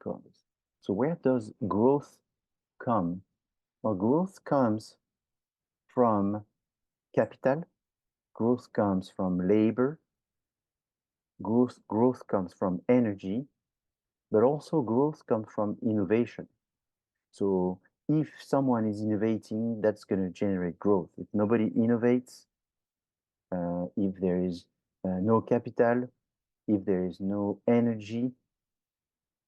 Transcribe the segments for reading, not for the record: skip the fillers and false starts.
comes. So where does growth come? Well, growth comes from capital, growth comes from labor, growth comes from energy, but also growth comes from innovation. So if someone is innovating, that's going to generate growth. If nobody innovates, if there is no capital, if there is no energy,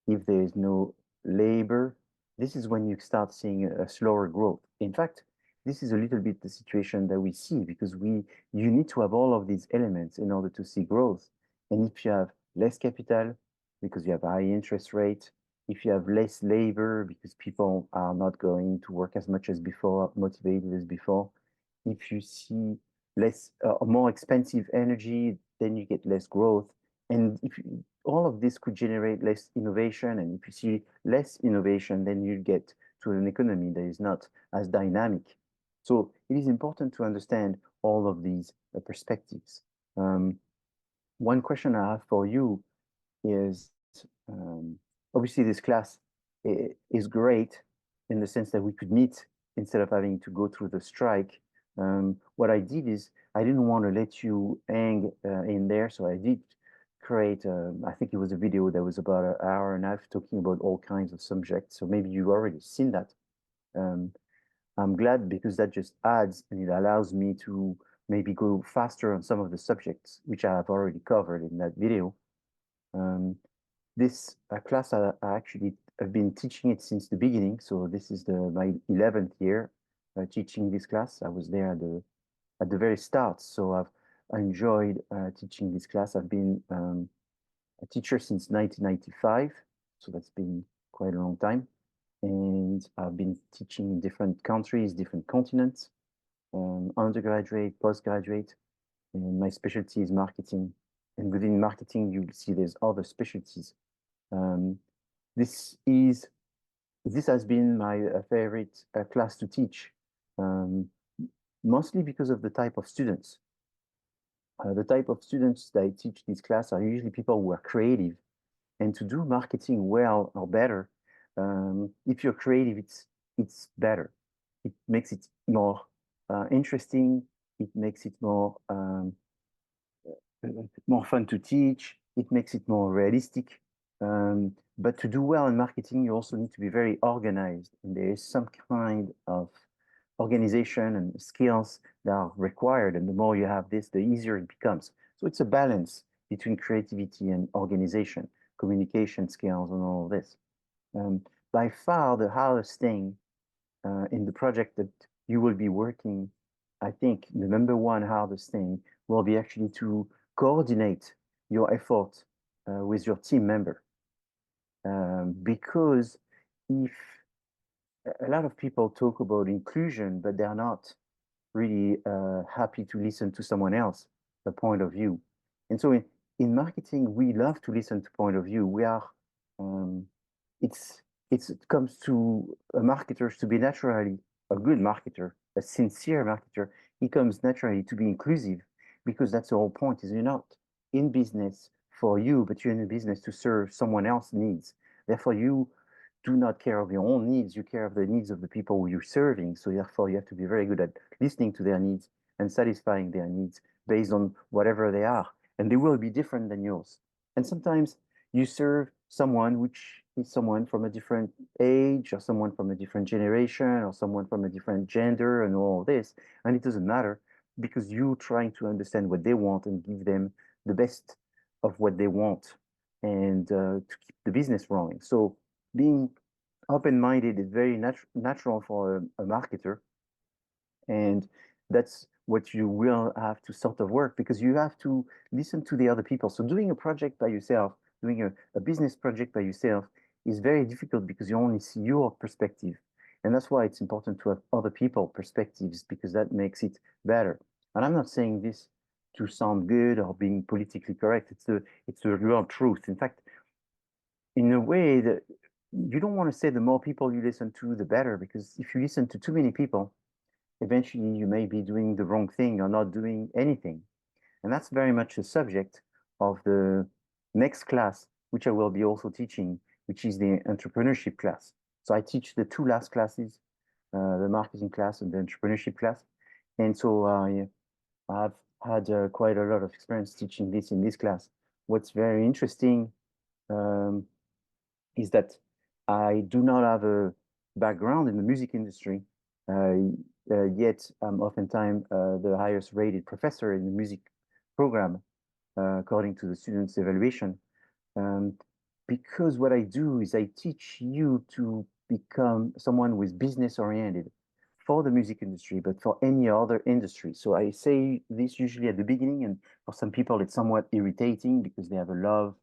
if there is no labor, this is when you start seeing a slower growth. In fact, this is a little bit the situation that we see because you need to have all of these elements in order to see growth. And if you have less capital because you have high interest rate, if you have less labor because people are not going to work as much as before, motivated as before, if you see less more expensive energy, then you get less growth. And if all of this could generate less innovation, and if you see less innovation, then you get to an economy that is not as dynamic. So it is important to understand all of these perspectives. One question I have for you is, obviously this class is great in the sense that we could meet instead of having to go through the strike. What I did is I didn't want to let you hang in there, so I did create, I think it was a video that was about an hour and a half talking about all kinds of subjects. So maybe you've already seen that. I'm glad because that just adds and it allows me to maybe go faster on some of the subjects which I have already covered in that video. This class, I actually have been teaching it since the beginning. So this is my 11th year teaching this class. I was there at the very start. So I've enjoyed teaching this class. I've been a teacher since 1995. So that's been quite a long time. And I've been teaching in different countries, different continents, undergraduate, postgraduate. And my specialty is marketing. And within marketing, you'll see there's other specialties. This has been my favorite class to teach, mostly because of the type of students. The type of students that I teach this class are usually people who are creative. And to do marketing well or better, if you're creative, it's better. It makes it more interesting. It makes it more fun to teach. It makes it more realistic. But to do well in marketing, you also need to be very organized. And there is some kind of organization and skills that are required. And the more you have this, the easier it becomes. So it's a balance between creativity and organization, communication skills, and all of this. By far, the hardest thing in the project that you will be working, I think the number one hardest thing will be actually to coordinate your effort with your team member. Because if a lot of people talk about inclusion, but they're not really happy to listen to someone else's point of view. And so in marketing, we love to listen to point of view. We are, it comes to marketers to be naturally a good marketer, a sincere marketer. He comes naturally to be inclusive because that's the whole point is you're not in business for you, but you're in a business to serve someone else's needs. Therefore, you do not care of your own needs, you care of the needs of the people who you're serving. So therefore, you have to be very good at listening to their needs and satisfying their needs based on whatever they are. And they will be different than yours. And sometimes you serve someone which is someone from a different age or someone from a different generation or someone from a different gender and all this. And it doesn't matter because you're trying to understand what they want and give them the best of what they want and to keep the business rolling. So being open-minded is very natural for a marketer. And that's what you will have to sort of work because you have to listen to the other people. So doing a project by yourself, doing a business project by yourself is very difficult because you only see your perspective. And that's why it's important to have other people's perspectives because that makes it better. And I'm not saying this to sound good or being politically correct. It's the real truth. In fact, in a way that you don't want to say the more people you listen to, the better, because if you listen to too many people, eventually you may be doing the wrong thing or not doing anything. And that's very much the subject of the next class, which I will be also teaching, which is the entrepreneurship class. So I teach the two last classes, the marketing class and the entrepreneurship class. And so I've had quite a lot of experience teaching this in this class. What's very interesting is that I do not have a background in the music industry, yet I'm oftentimes the highest rated professor in the music program, according to the students' evaluation. Um, because what I do is I teach you to become someone who is business oriented for the music industry, but for any other industry. So I say this usually at the beginning, and for some people it's somewhat irritating because they have a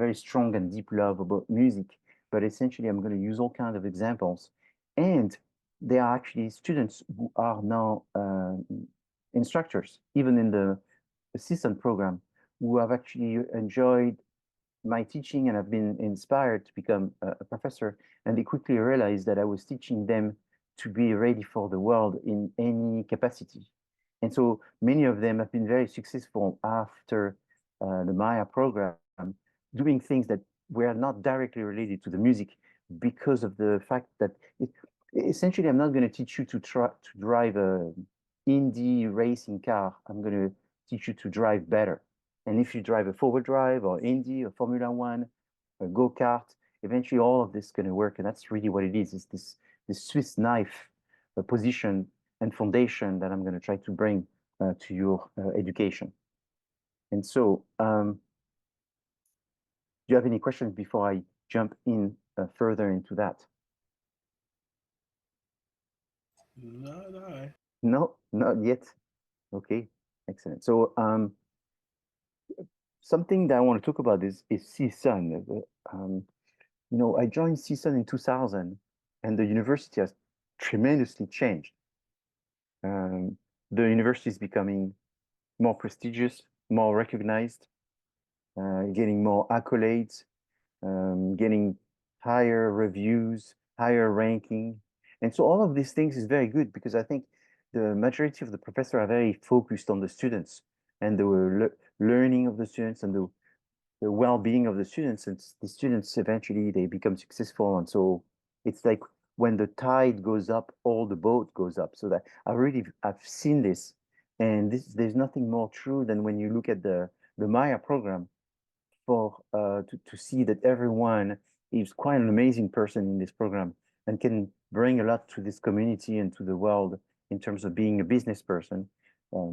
very strong and deep love about music. But essentially, I'm going to use all kinds of examples. And there are actually students who are now instructors, even in the CSUN program, who have actually enjoyed my teaching and have been inspired to become a professor. And they quickly realized that I was teaching them to be ready for the world in any capacity. And so many of them have been very successful after the Maya program, doing things that were not directly related to the music because of the fact that essentially I'm not going to teach you to try to drive a indie racing car. I'm going to teach you to drive better. And if you drive a four-wheel drive or Indy or Formula One, a go-kart, eventually all of this is going to work. And that's really what it is. It's this Swiss knife position and foundation that I'm going to try to bring to your education. And so, do you have any questions before I jump in further into that? No. No, not yet. Okay, excellent. So, something that I want to talk about is CSUN. I joined CSUN in 2000, and the university has tremendously changed. The university is becoming more prestigious, more recognized, getting more accolades, getting higher reviews, higher ranking. And so all of these things is very good because I think the majority of the professors are very focused on the students and the learning of the students and the well-being of the students, and the students eventually they become successful. And so it's like when the tide goes up, all the boat goes up. So that I've seen this, and there's nothing more true than when you look at the Maya program for to see that everyone is quite an amazing person in this program and can bring a lot to this community and to the world in terms of being a business person,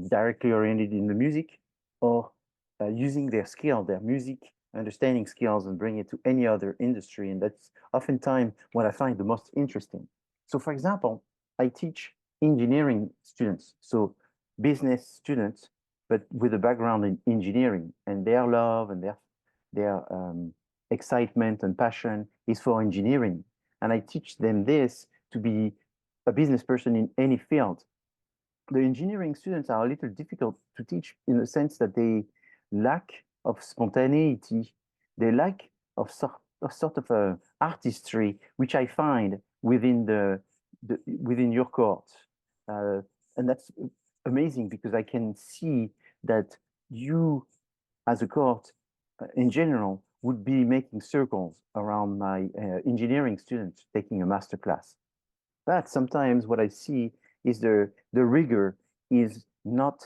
directly oriented in the music or using their skill, their music understanding skills and bring it to any other industry. And that's oftentimes what I find the most interesting. So for example, I teach engineering students, so business students, but with a background in engineering, and their love and their excitement and passion is for engineering. And I teach them this to be a business person in any field. The engineering students are a little difficult to teach in the sense that they lack of spontaneity, they lack of sort of a artistry, which I find within your course. And that's amazing because I can see that you as a court in general would be making circles around my engineering students taking a master class. But sometimes what I see is the rigor is not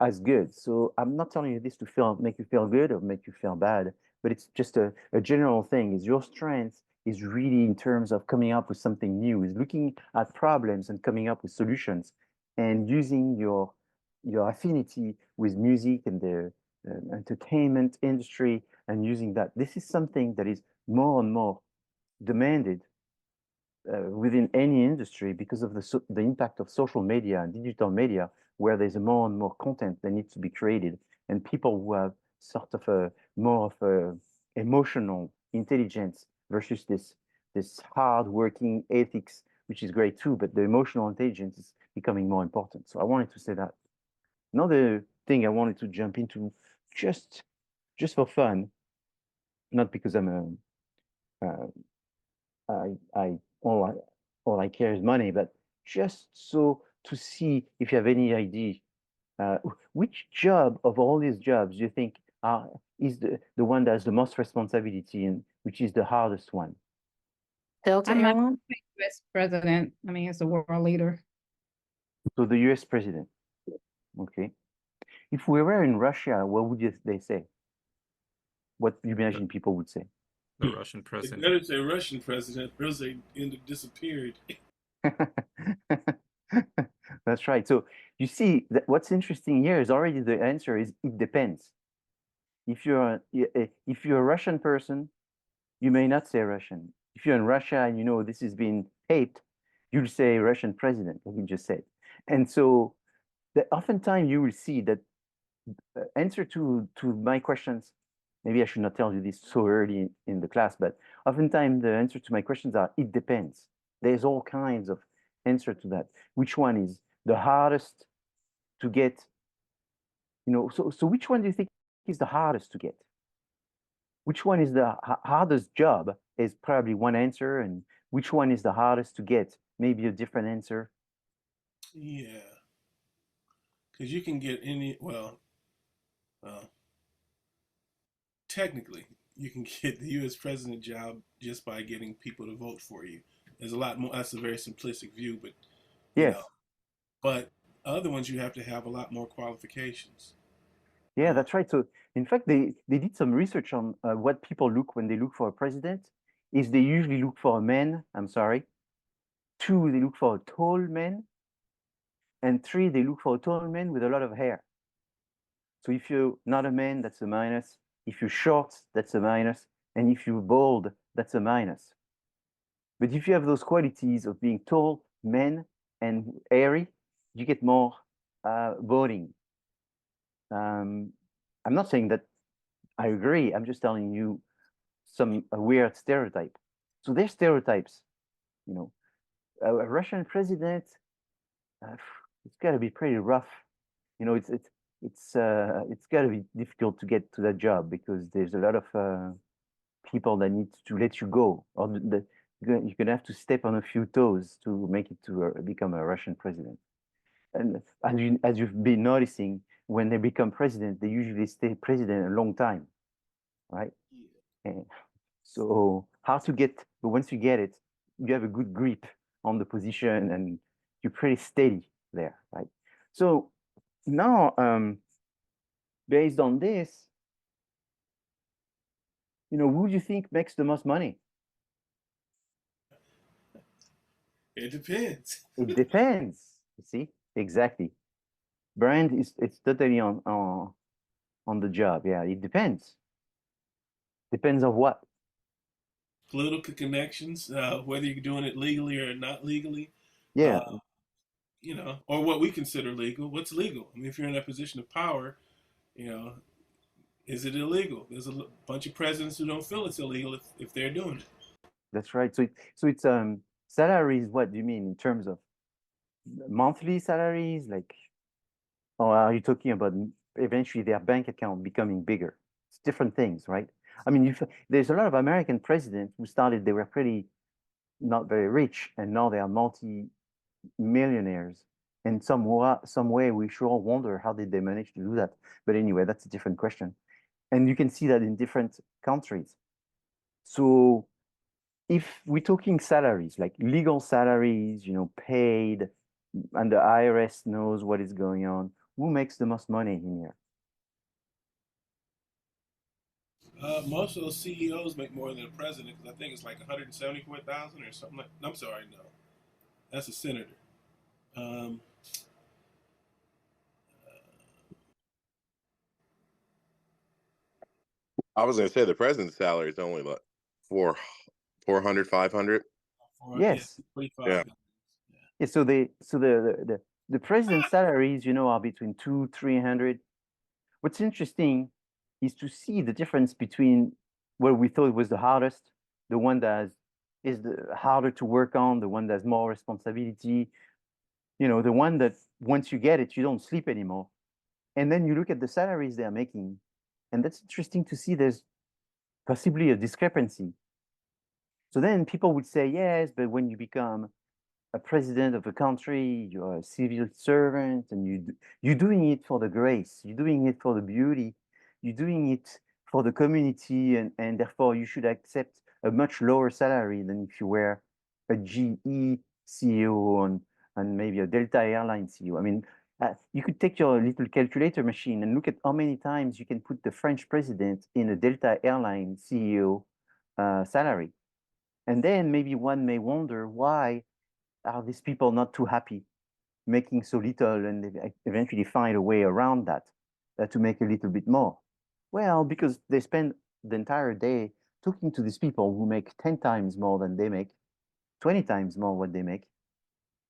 as good. So I'm not telling you this to make you feel good or make you feel bad, but it's just a general thing. Is your strength is really in terms of coming up with something new, is looking at problems and coming up with solutions and using your affinity with music and the entertainment industry and using that. This is something that is more and more demanded within any industry because of the impact of social media and digital media, where there's more and more content that needs to be created, and people who have sort of a more of a emotional intelligence versus this hard working ethics, which is great too, but the emotional intelligence is becoming more important. So I wanted to say that. Another thing I wanted to jump into, just just for fun, not because I'm a I all I care is money, but just so to see if you have any idea, which job of all these jobs you think is the one that has the most responsibility and which is the hardest one? Delta I'm not Airlines? U.S. president. I mean, as a world leader. So the US president. Okay. If we were in Russia, what would they say? What you imagine people would say? The Russian They president. better say Russian president, or else they disappeared. That's right. So you see that what's interesting here is already the answer is it depends. If you're a Russian person, you may not say Russian. If you're in Russia and you know this is being taped, you'll say Russian president, like you just said. And so oftentimes you will see that answer to my questions, maybe I should not tell you this so early in the class, but oftentimes the answer to my questions are, it depends. There's all kinds of answer to that. Which one is the hardest to get? You know, so which one do you think is the hardest to get? Which one is the hardest job is probably one answer, and which one is the hardest to get? Maybe a different answer. Yeah, because you can get any, well, technically, you can get the U.S. president job just by getting people to vote for you. There's a lot more. That's a very simplistic view, but you Yes. know, but other ones you have to have a lot more qualifications. Yeah, that's right. So in fact, they did some research on what people look when they look for a president. Is they usually look for a man. I'm sorry. 2, they look for a tall man, and 3, they look for a tall man with a lot of hair. So if you're not a man, that's a minus. If you're short, that's a minus. And if you're bald, that's a minus. But if you have those qualities of being tall, man, and hairy, you get more voting. I'm not saying that I agree. I'm just telling you some weird stereotype. So there's stereotypes, you know. A Russian president, it's got to be pretty rough. You know, it's got to be difficult to get to that job because there's a lot of people that need to let you go, or you're gonna have to step on a few toes to make it to become a Russian president. And as you've been noticing, when they become president, they usually stay president a long time, right? And so hard to get, but once you get it, you have a good grip on the position and you're pretty steady there, right? So now, based on this, you know, who do you think makes the most money? It depends. It depends. You see, exactly. Brand is it's totally on the job. Yeah, it depends. Depends on what. Political connections, whether you're doing it legally or not legally. Yeah, You know, or what we consider legal. What's legal? I mean, if you're in a position of power, you know, is it illegal? There's a bunch of presidents who don't feel it's illegal if they're doing it. that's right. So it's salaries. What do you mean in terms of monthly salaries? Like, or are you talking about eventually their bank account becoming bigger? It's different things, right? I mean, there's a lot of American presidents who started, they were pretty not very rich, and now they are multi-millionaires. In some way, we should all wonder how did they manage to do that. But anyway, that's a different question. And you can see that in different countries. So if we're talking salaries, like legal salaries, you know, paid, and the IRS knows what is going on, who makes the most money in here? Most of those CEOs make more than a president because I think it's like 174,000 or something. I'm sorry, no, that's a senator. I was gonna say the president's salary is only like 400, 500. Yes. Yeah. Yeah, so the president's salaries, you know, are between 200-300. What's interesting is to see the difference between what we thought was the hardest, the one that is the harder to work on, the one that's more responsibility, you know, the one that once you get it, you don't sleep anymore. And then you look at the salaries they're making, and that's interesting to see there's possibly a discrepancy. So then people would say, yes, but when you become a president of a country, you're a civil servant, and you're doing it for the grace, you're doing it for the beauty, you're doing it for the community, and therefore you should accept a much lower salary than if you were a GE CEO and maybe a Delta Airlines CEO. I mean, you could take your little calculator machine and look at how many times you can put the French president in a Delta Airlines CEO salary. And then maybe one may wonder, why are these people not too happy making so little, and they eventually find a way around that to make a little bit more? Well, because they spend the entire day talking to these people who make 10 times more than they make, 20 times more what they make.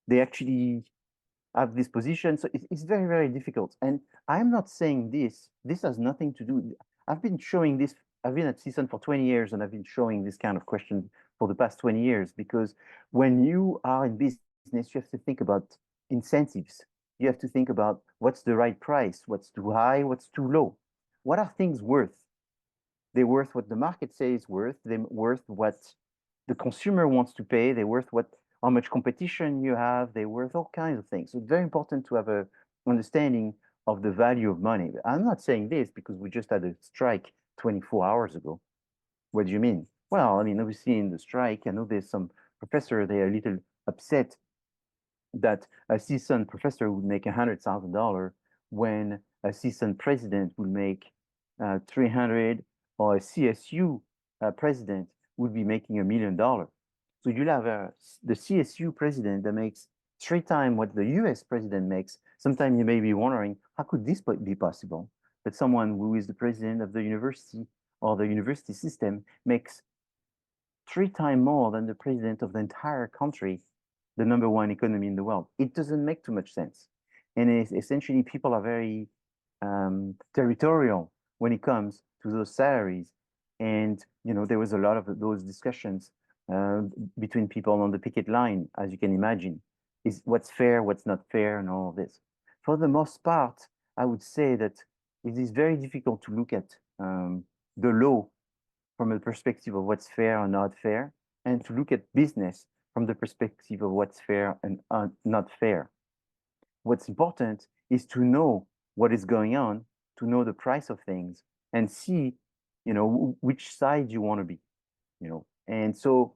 They actually have this position. So it's very, very difficult. And I'm not saying this has nothing to do. I've been showing this. I've been at CSUN for 20 years, and I've been showing this kind of question for the past 20 years, because when you are in business, you have to think about incentives. You have to think about what's the right price, what's too high, what's too low. What are things worth? They're worth what the market says worth. They're worth what the consumer wants to pay. They're worth how much competition you have. They're worth all kinds of things. So it's very important to have a understanding of the value of money. I'm not saying this because we just had a strike 24 hours ago. What do you mean? Well, I mean, obviously in the strike, I know there's some professor, they are a little upset that a CSUN professor would make $100,000 when a CSUN president would make 300, or a CSU president would be making $1 million. So you'll have the CSU president that makes 3 times what the US president makes. Sometimes you may be wondering, how could this be possible? That someone who is the president of the university or the university system makes 3 times more than the president of the entire country, the #1 economy in the world. It doesn't make too much sense. And essentially, people are very territorial when it comes to those salaries. And, you know, there was a lot of those discussions between people on the picket line, as you can imagine, is what's fair, what's not fair, and all of this. For the most part, I would say that it is very difficult to look at the law from the perspective of what's fair or not fair, and to look at business from the perspective of what's fair and not fair. What's important is to know what is going on, to know the price of things, and see, you know, which side you want to be, you know. And so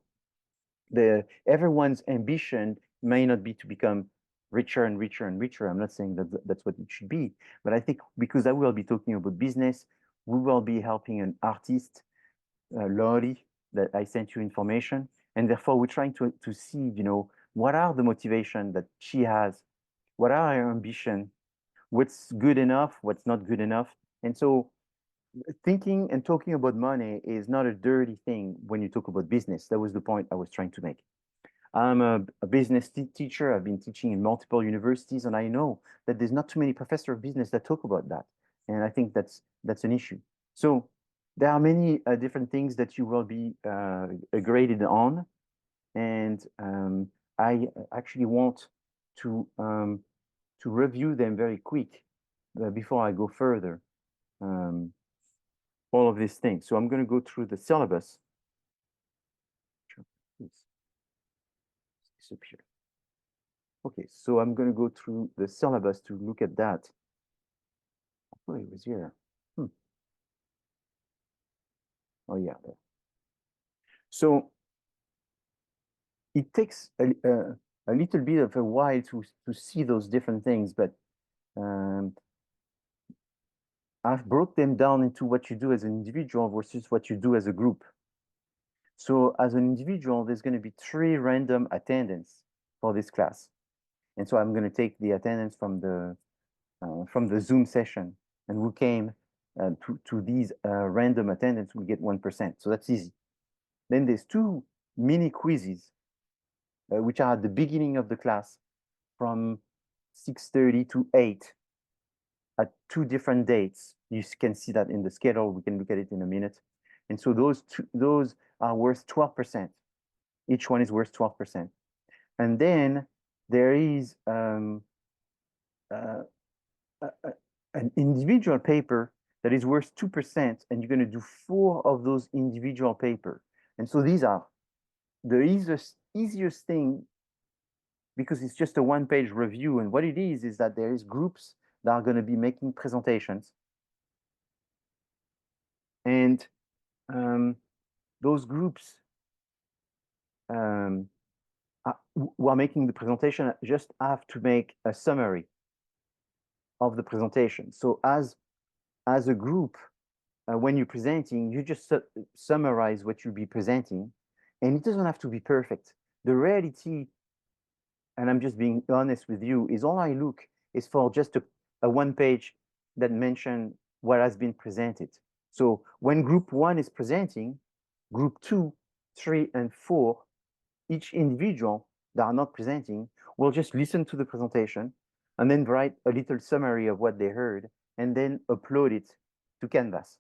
everyone's ambition may not be to become richer and richer and richer. I'm not saying that that's what it should be, but I think because I will be talking about business, we will be helping an artist, Lori, that I sent you information, and therefore we're trying to see, you know, what are the motivation that she has, what are her ambition, what's good enough, what's not good enough. And so thinking and talking about money is not a dirty thing when you talk about business. That was the point I was trying to make. I'm a business teacher. I've been teaching in multiple universities, and I know that there's not too many professors of business that talk about that. And I think that's an issue. So there are many different things that you will be graded on. And I actually want to review them very quick before I go further. All of these things. So I'm going to go through the syllabus. Disappear. Okay, so I'm going to go through the syllabus to look at that. Oh, it was here. Oh, yeah. So it takes a little bit of a while to see those different things, but I've broke them down into what you do as an individual versus what you do as a group. So as an individual, there's going to be 3 random attendance for this class. And so I'm going to take the attendance from the Zoom session, and who came to these random attendance will get 1%. So that's easy. Then there's 2 mini quizzes, which are at the beginning of the class from 6:30 to 8 at 2 different dates. You can see that in the schedule. We can look at it in a minute. And so those are worth 12%. Each one is worth 12%. And then there is an individual paper that is worth 2%, and you're going to do 4 of those individual paper. And so these are the easiest thing, because it's just a 1-page review. And what it is that there is groups that are going to be making presentations. And those groups who are making the presentation just have to make a summary of the presentation. So as a group, when you're presenting, you just summarize what you'll be presenting, and it doesn't have to be perfect. The reality, and I'm just being honest with you, is all I look is for just a one page that mention what has been presented. So when group 1 is presenting, group 2, 3, and 4, each individual that are not presenting will just listen to the presentation and then write a little summary of what they heard and then upload it to Canvas.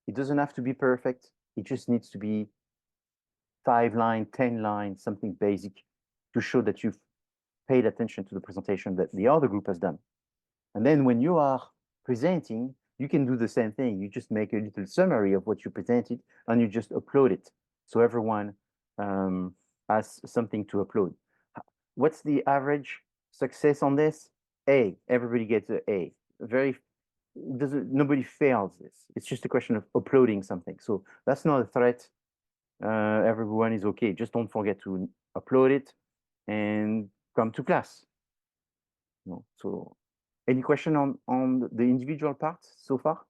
It doesn't have to be perfect. It just needs to be 5 lines, 10 lines, something basic to show that you've paid attention to the presentation that the other group has done. And then when you are presenting, you can do the same thing. You just make a little summary of what you presented and you just upload it. So everyone has something to upload. What's the average success on this? A. Everybody gets an A. Nobody fails this. It's just a question of uploading something. So that's not a threat. Everyone is okay. Just don't forget to upload it and come to class. No. So any question on the individual parts so far?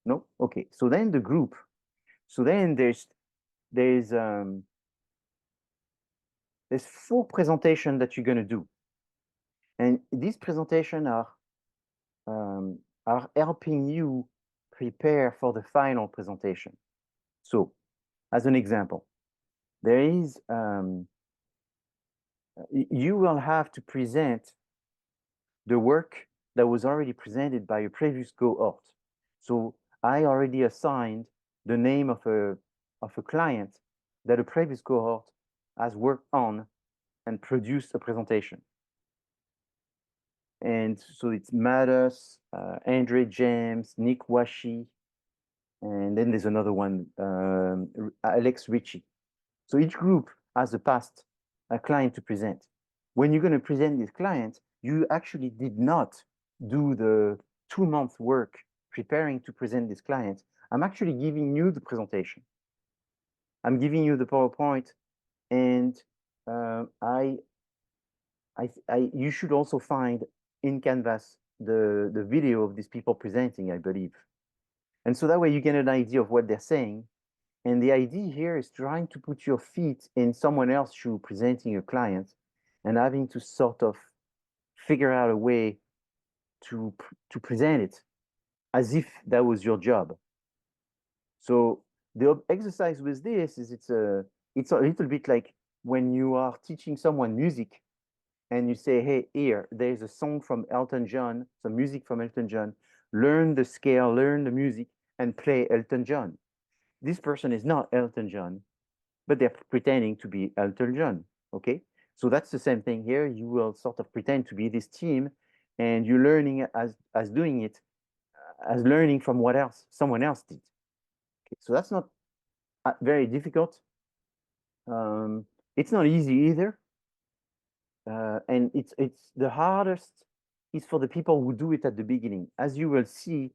No? Okay. So then the group. So then there's 4 presentations that you're going to do. And these presentations are helping you prepare for the final presentation. So as an example, there is, you will have to present the work that was already presented by a previous cohort. So I already assigned the name of a client that a previous cohort has worked on and produced a presentation. And so it's Matus, Andre James, Nick Washi, and then there's another one, Alex Ritchie. So each group has a client to present. When you're going to present this client, you actually did not do the 2-month work preparing to present this client. I'm actually giving you the presentation. I'm giving you the PowerPoint, and you should also find in Canvas the video of these people presenting, I believe. And so that way you get an idea of what they're saying. And the idea here is trying to put your feet in someone else's shoe presenting a client and having to sort of figure out a way to present it as if that was your job. So the exercise with this is it's a little bit like when you are teaching someone music and you say, hey, here, there's a song from Elton John, some music from Elton John, learn the scale, learn the music, and play Elton John. This person is not Elton John, but they're pretending to be Elton John, okay? So that's the same thing here. You will sort of pretend to be this team, and you're learning as doing it, as learning from what someone else did. Okay, so that's not very difficult. It's not easy either. And it's the hardest is for the people who do it at the beginning. As you will see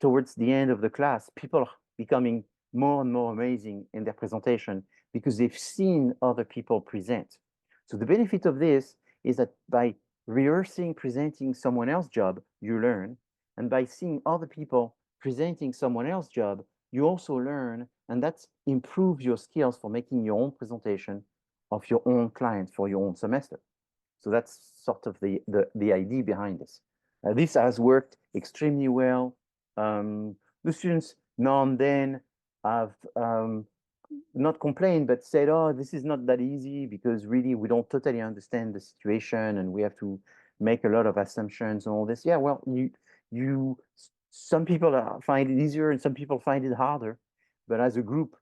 towards the end of the class, people are becoming more and more amazing in their presentation because they've seen other people present. So the benefit of this is that by rehearsing presenting someone else's job, you learn. And by seeing other people presenting someone else's job, you also learn, and that improves your skills for making your own presentation of your own client for your own semester. So that's sort of the idea behind this. This has worked extremely well. The students now and then have not complained, but said, oh, this is not that easy because really we don't totally understand the situation and we have to make a lot of assumptions and all this. Yeah, well, some people find it easier and some people find it harder. But as a group,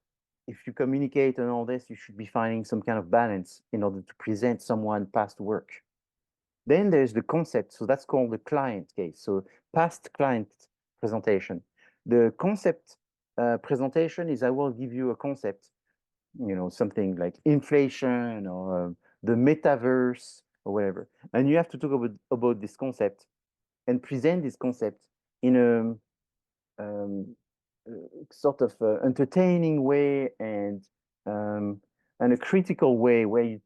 if you communicate and all this, you should be finding some kind of balance in order to present someone past work. Then there's the concept. So that's called the client case. So past client presentation. The concept presentation is I will give you a concept, something like inflation or the metaverse or whatever. And you have to talk about this concept and present this concept in sort of entertaining way and a critical way where you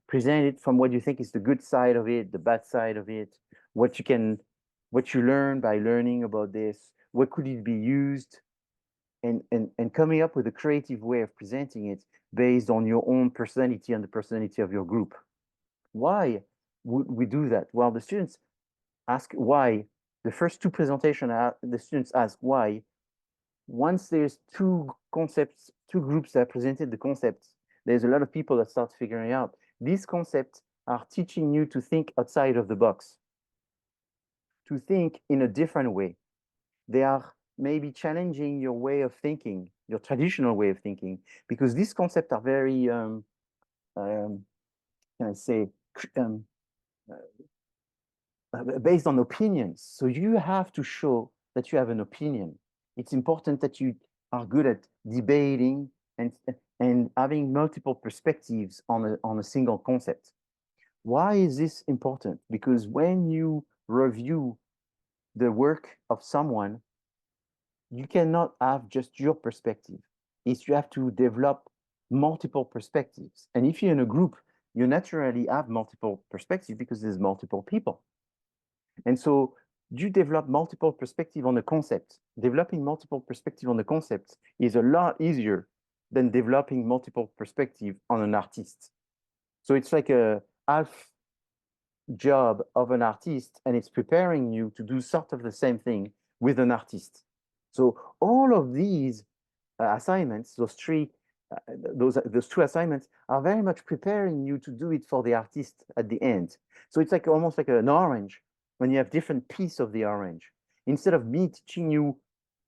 present it from what you think is the good side of it, the bad side of it, what you learn by learning about this, what could it be used, and coming up with a creative way of presenting it based on your own personality and the personality of your group. Why would we do that? Well, the students ask why. The first two presentations, the students ask why. Once there's two concepts, two groups that presented the concepts, there's a lot of people that start figuring out these concepts are teaching you to think outside of the box, to think in a different way. They are maybe challenging your way of thinking, your traditional way of thinking, because these concepts are very, can I say, based on opinions. So you have to show that you have an opinion. It's important that you are good at debating and having multiple perspectives on a single concept. Why is this important? Because when you review the work of someone, you cannot have just your perspective. You have to develop multiple perspectives. And if you're in a group, you naturally have multiple perspectives because there's multiple people. And so you develop multiple perspectives on a concept. Developing multiple perspectives on a concept is a lot easier than developing multiple perspectives on an artist. So it's like a half job of an artist, and it's preparing you to do sort of the same thing with an artist. So all of these assignments, those two assignments, are very much preparing you to do it for the artist at the end. So it's like almost like an orange when you have different pieces of the orange. Instead of me teaching you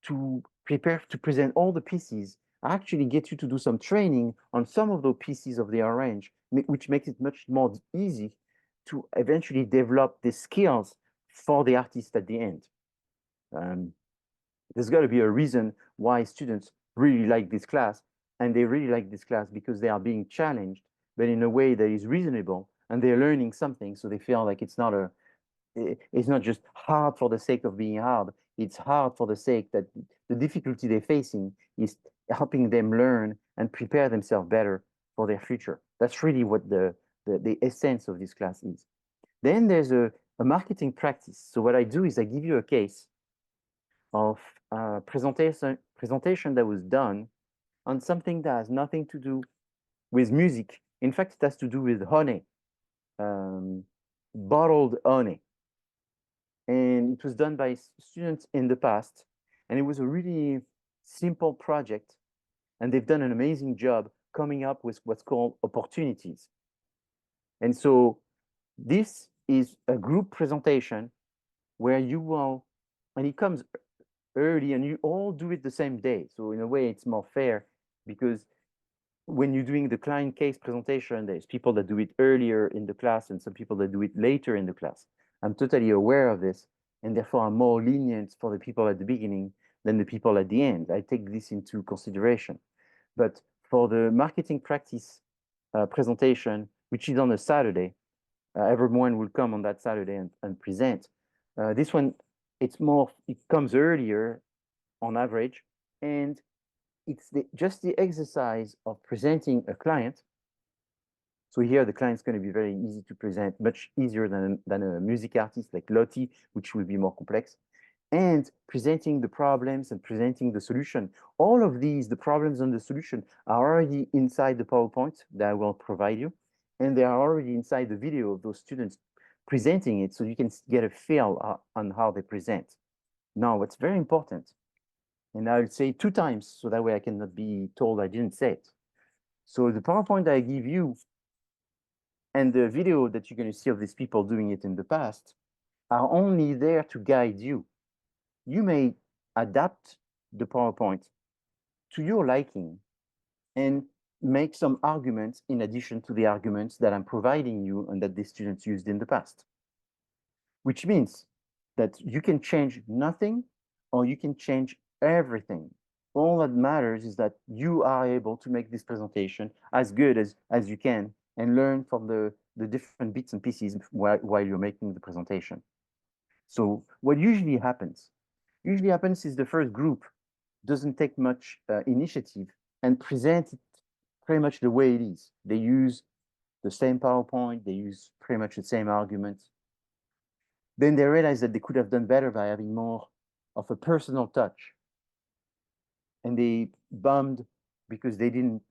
to prepare to present all the pieces, I actually get you to do some training on some of those pieces of the orange, which makes it much more easy to eventually develop the skills for the artist at the end. There's got to be a reason why students really like this class, and they really like this class because they are being challenged, but in a way that is reasonable, and they're learning something, so they feel like it's not just hard for the sake of being hard. It's hard for the sake that the difficulty they're facing is helping them learn and prepare themselves better for their future. That's really what the essence of this class is. Then there's a marketing practice. So what I do is I give you a case of a presentation that was done on something that has nothing to do with music. In fact, it has to do with honey, bottled honey. And it was done by students in the past. And it was a really simple project. And they've done an amazing job coming up with what's called opportunities. And so this is a group presentation where you will, and it comes early and you all do it the same day. So in a way, it's more fair because when you're doing the client case presentation, there's people that do it earlier in the class and some people that do it later in the class. I'm totally aware of this, and therefore I'm more lenient for the people at the beginning than the people at the end. I take this into consideration. But for the marketing practice presentation, which is on a Saturday, everyone will come on that Saturday and present. This one, it comes earlier on average, and it's just the exercise of presenting a client. So here the client's going to be very easy to present, much easier than a music artist like Lottie, which will be more complex. And presenting the problems and presenting the solution. All of these, the problems and the solution, are already inside the PowerPoint that I will provide you. And they are already inside the video of those students presenting it, so you can get a feel on how they present. Now, what's very important, and I'll say 2 times, so that way I cannot be told I didn't say it. So the PowerPoint I give you and the video that you're going to see of these people doing it in the past are only there to guide you. You may adapt the PowerPoint to your liking and make some arguments in addition to the arguments that I'm providing you and that the students used in the past. Which means that you can change nothing or you can change everything. All that matters is that you are able to make this presentation as good as you can and learn from the different bits and pieces while you're making the presentation. So what usually happens usually happens is the first group doesn't take much initiative and present it pretty much the way it is. They use the same PowerPoint, they use pretty much the same arguments. Then they realize that they could have done better by having more of a personal touch. And they bummed because they didn't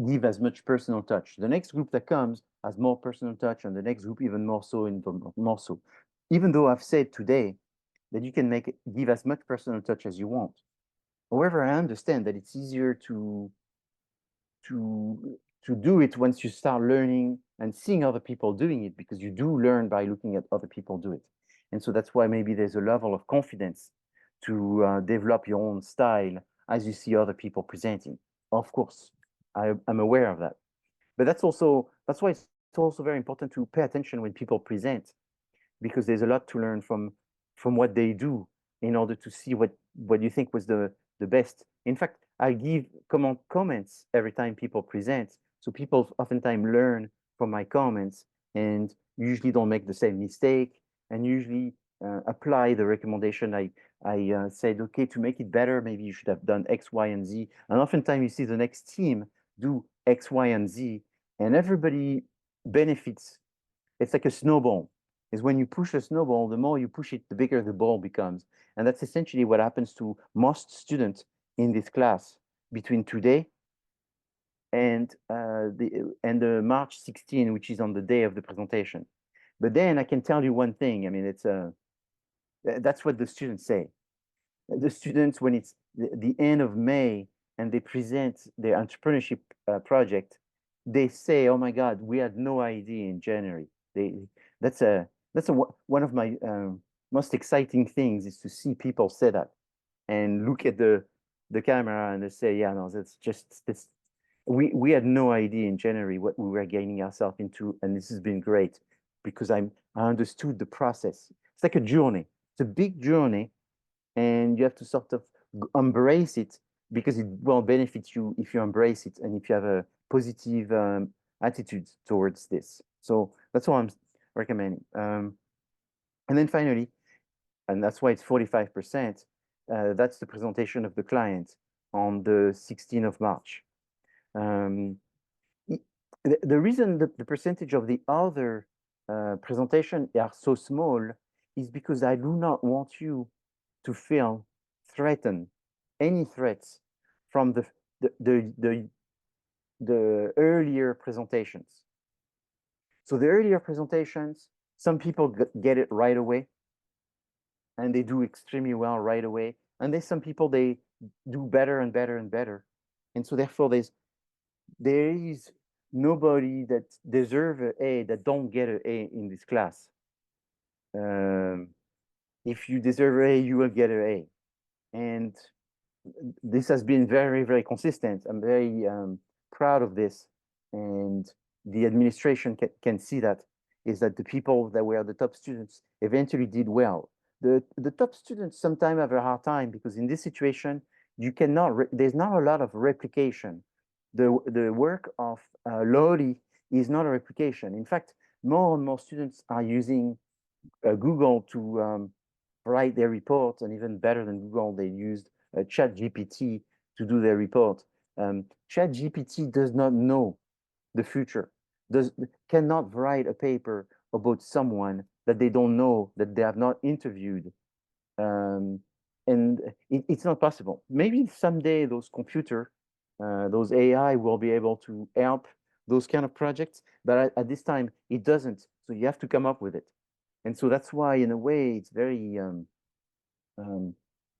give as much personal touch. The next group that comes has more personal touch, and the next group even more so, and more so. Even though I've said today that you can give as much personal touch as you want. However, I understand that it's easier to do it once you start learning and seeing other people doing it, because you do learn by looking at other people do it. And so that's why maybe there's a level of confidence to develop your own style as you see other people presenting. Of course, I'm aware of that. But that's why it's also very important to pay attention when people present, because there's a lot to learn from what they do in order to see what you think was the best. In fact, I give comments every time people present. So people oftentimes learn from my comments and usually don't make the same mistake, and usually apply the recommendation I said, okay, to make it better, maybe you should have done X, Y, and Z. And oftentimes you see the next team do X, Y, and Z, and everybody benefits. It's like a snowball. Is when you push a snowball, the more you push it, the bigger the ball becomes. And that's essentially what happens to most students in this class between today and the March 16, which is on the day of the presentation. But then I can tell you one thing. I mean, it's that's what the students say. The students, when it's the end of May and they present their entrepreneurship project, they say, "Oh my God, we had no idea in January." That's one of my most exciting things, is to see people say that and look at the camera and they say, "Yeah, no, that's just this. We had no idea in January what we were getting ourselves into, and this has been great because I understood the process." It's like a journey. It's a big journey, and you have to sort of embrace it, because it will benefit you if you embrace it and if you have a positive attitude towards this. So that's what I'm recommending. And then finally, and that's why it's 45%, that's the presentation of the client on the 16th of March. The reason that the percentage of the other presentation are so small is because I do not want you to feel threatened, any threats from the earlier presentations. So the earlier presentations, some people get it right away, and they do extremely well right away. And there's some people, they do better and better and better. And so therefore there is nobody that deserve an A that don't get an A in this class. If you deserve an A, you will get an A. And this has been very, very consistent. I'm very proud of this. And the administration can see that, is that the people that were the top students eventually did well. The top students sometimes have a hard time, because in this situation, you cannot, there's not a lot of replication. The work of Loli is not a replication. In fact, more and more students are using Google to write their reports, and even better than Google, they used ChatGPT to do their report. ChatGPT does not know the future, cannot write a paper about someone that they don't know, that they have not interviewed. And it's not possible. Maybe someday those those AI will be able to help those kind of projects, but at this time it doesn't. So you have to come up with it. And so that's why, in a way, it's very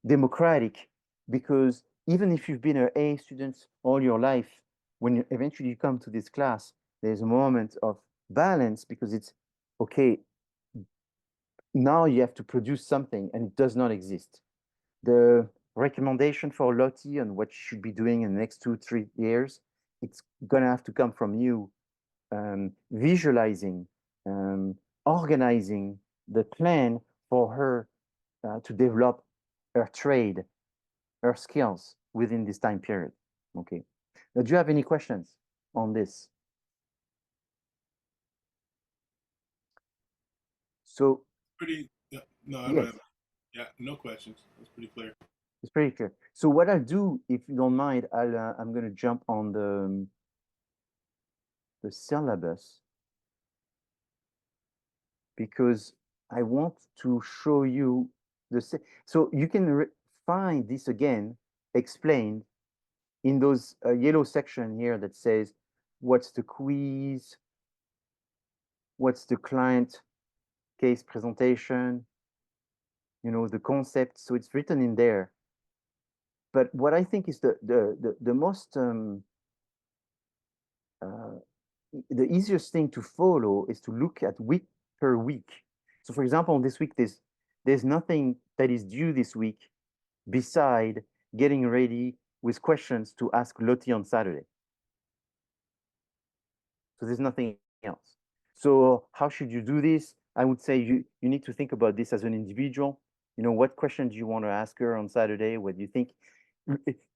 democratic, because even if you've been an A student all your life, when you eventually come to this class, there's a moment of balance, because it's okay, now you have to produce something, and it does not exist. The recommendation for Lottie and what you should be doing in the next 2-3 years, it's gonna have to come from you, visualizing, organizing the plan for her to develop her trade, her skills within this time period. Okay. Now, do you have any questions on this? So Pretty. No, I yes. don't have. Yeah, no questions. That's pretty clear. It's pretty clear. So what I'll do, if you don't mind, I'm going to jump on the syllabus because I want to show you so you can find this again explained in those yellow section here that says what's the quiz, what's the client case presentation, you know, the concept. So it's written in there. But what I think is the most the easiest thing to follow is to look at week per week. So for example, this week there's nothing that is due this week beside getting ready with questions to ask Lottie on Saturday. So there's nothing else. So how should you do this? I would say you need to think about this as an individual. You know, what question do you want to ask her on Saturday? What do you think?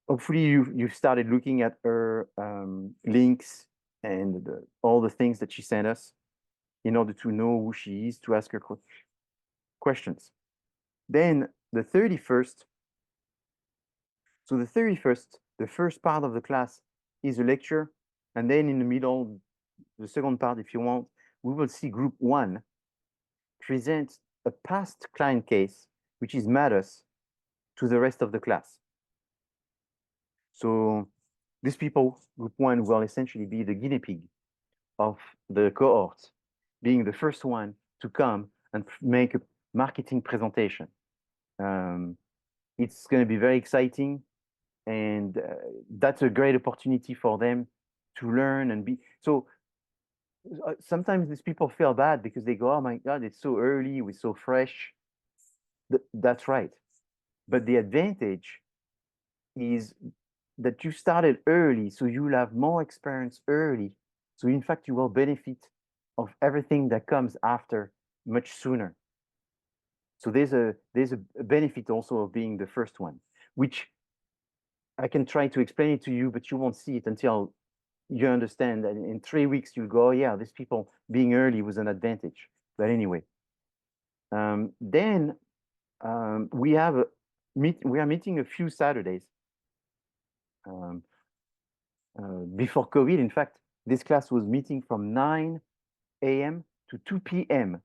Hopefully you've started looking at her links and all the things that she sent us in order to know who she is, to ask her questions. Then the 31st, so the 31st, the first part of the class is a lecture. And then in the middle, the second part, if you want, we will see group 1 present a past client case, which is matters to the rest of the class. So these people, group 1, will essentially be the guinea pig of the cohort, being the first one to come and make a marketing presentation. It's going to be very exciting, and that's a great opportunity for them to learn and be. So sometimes these people feel bad because they go, oh my God, it's so early, we're so fresh. That's right. But the advantage is that you started early, so you'll have more experience early. So in fact, you will benefit of everything that comes after much sooner. So there's a benefit also of being the first one, which I can try to explain it to you, but you won't see it until you understand that in 3 weeks you'll go, oh, yeah, these people being early was an advantage. But anyway, then we are meeting a few Saturdays. Before COVID, in fact, this class was meeting from 9 a.m. to 2 p.m.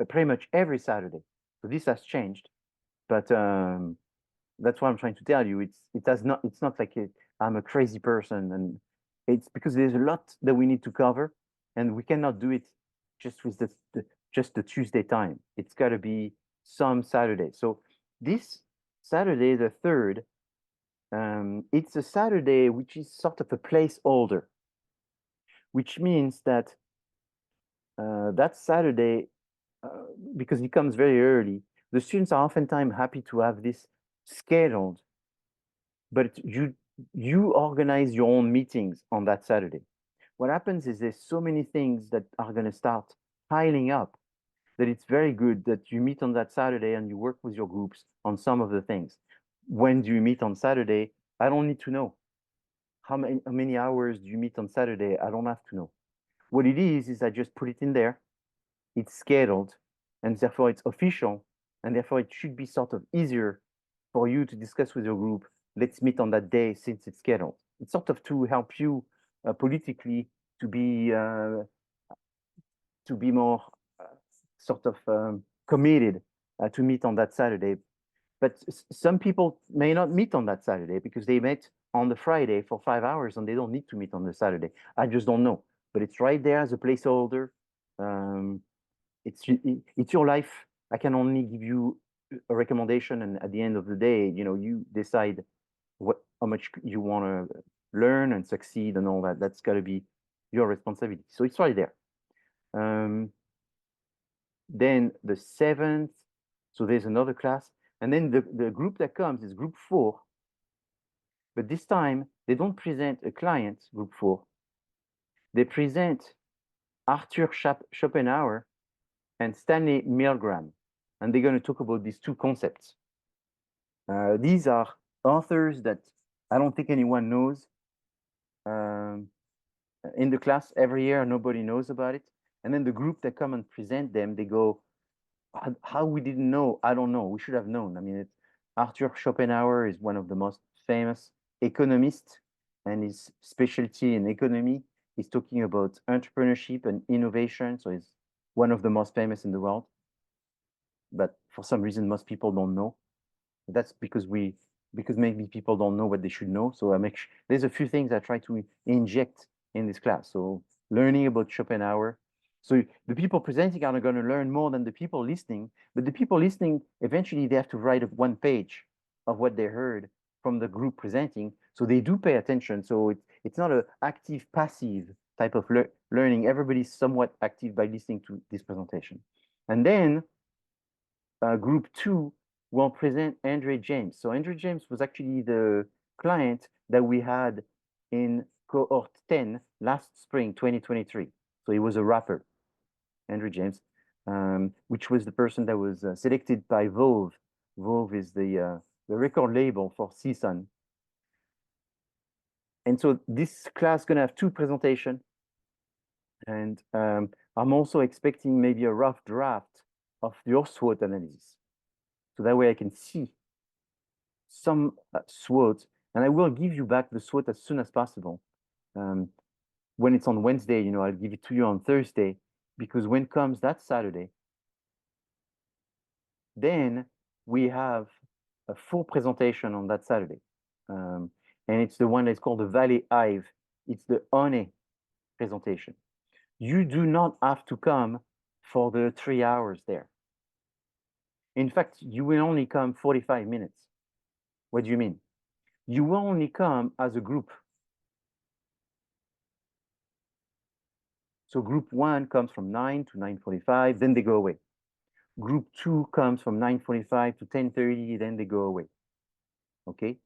Pretty much every Saturday. So this has changed, but that's what I'm trying to tell you. It's not like I'm a crazy person, and it's because there's a lot that we need to cover, and we cannot do it just with just the Tuesday time. It's got to be some Saturday. So this Saturday, the 3rd, it's a Saturday which is sort of a placeholder, which means that that Saturday, because it comes very early, the students are oftentimes happy to have this scheduled, but you organize your own meetings on that Saturday. What happens is there's so many things that are going to start piling up that it's very good that you meet on that Saturday and you work with your groups on some of the things. When do you meet on Saturday? I don't need to know. How many hours do you meet on Saturday? I don't have to know. What it is I just put it in there. It's scheduled, and therefore it's official, and therefore it should be sort of easier for you to discuss with your group. Let's meet on that day since it's scheduled. It's sort of to help you politically to be more sort of committed to meet on that Saturday. But some people may not meet on that Saturday because they met on the Friday for 5 hours and they don't need to meet on the Saturday. I just don't know. But it's right there as a placeholder. It's your life. I can only give you a recommendation, and at the end of the day, you know, you decide how much you want to learn and succeed and all that. That's got to be your responsibility. So it's right there. Then the 7th, so there's another class. And then the group that comes is group 4. But this time, they don't present a client, group 4. They present Arthur Schopenhauer and Stanley Milgram. And they're going to talk about these two concepts. These are authors that I don't think anyone knows. In the class every year, nobody knows about it. And then the group that come and present them, they go, how we didn't know, I don't know. We should have known. I mean, Arthur Schopenhauer is one of the most famous economists, and his specialty in economy is talking about entrepreneurship and innovation. So he's one of the most famous in the world. But for some reason, most people don't know. That's because maybe people don't know what they should know. So there's a few things I try to inject in this class. So learning about Schopenhauer. So the people presenting are going to learn more than the people listening, but the people listening, eventually they have to write up 1 page of what they heard from the group presenting. So they do pay attention. So it's not an active, passive type of learning. Everybody's somewhat active by listening to this presentation. And then group 2 will present Andre James. So Andre James was actually the client that we had in cohort 10 last spring, 2023. So he was a rapper, Andre James, which was the person that was selected by Vove. Vove is the record label for CSUN. And so this class is going to have 2 presentations. And I'm also expecting maybe a rough draft of your SWOT analysis. So that way I can see some SWOT, and I will give you back the SWOT as soon as possible. When it's on Wednesday, you know, I'll give it to you on Thursday, because when comes that Saturday, then we have a full presentation on that Saturday. And it's the one that's called the Valley Hive. It's the HONEY presentation. You do not have to come for the 3 hours there. In fact, you will only come 45 minutes. What do you mean? You will only come as a group. So group 1 comes from 9 to 9:45, then they go away. Group 2 comes from 9:45 to 10:30, then they go away. Okay?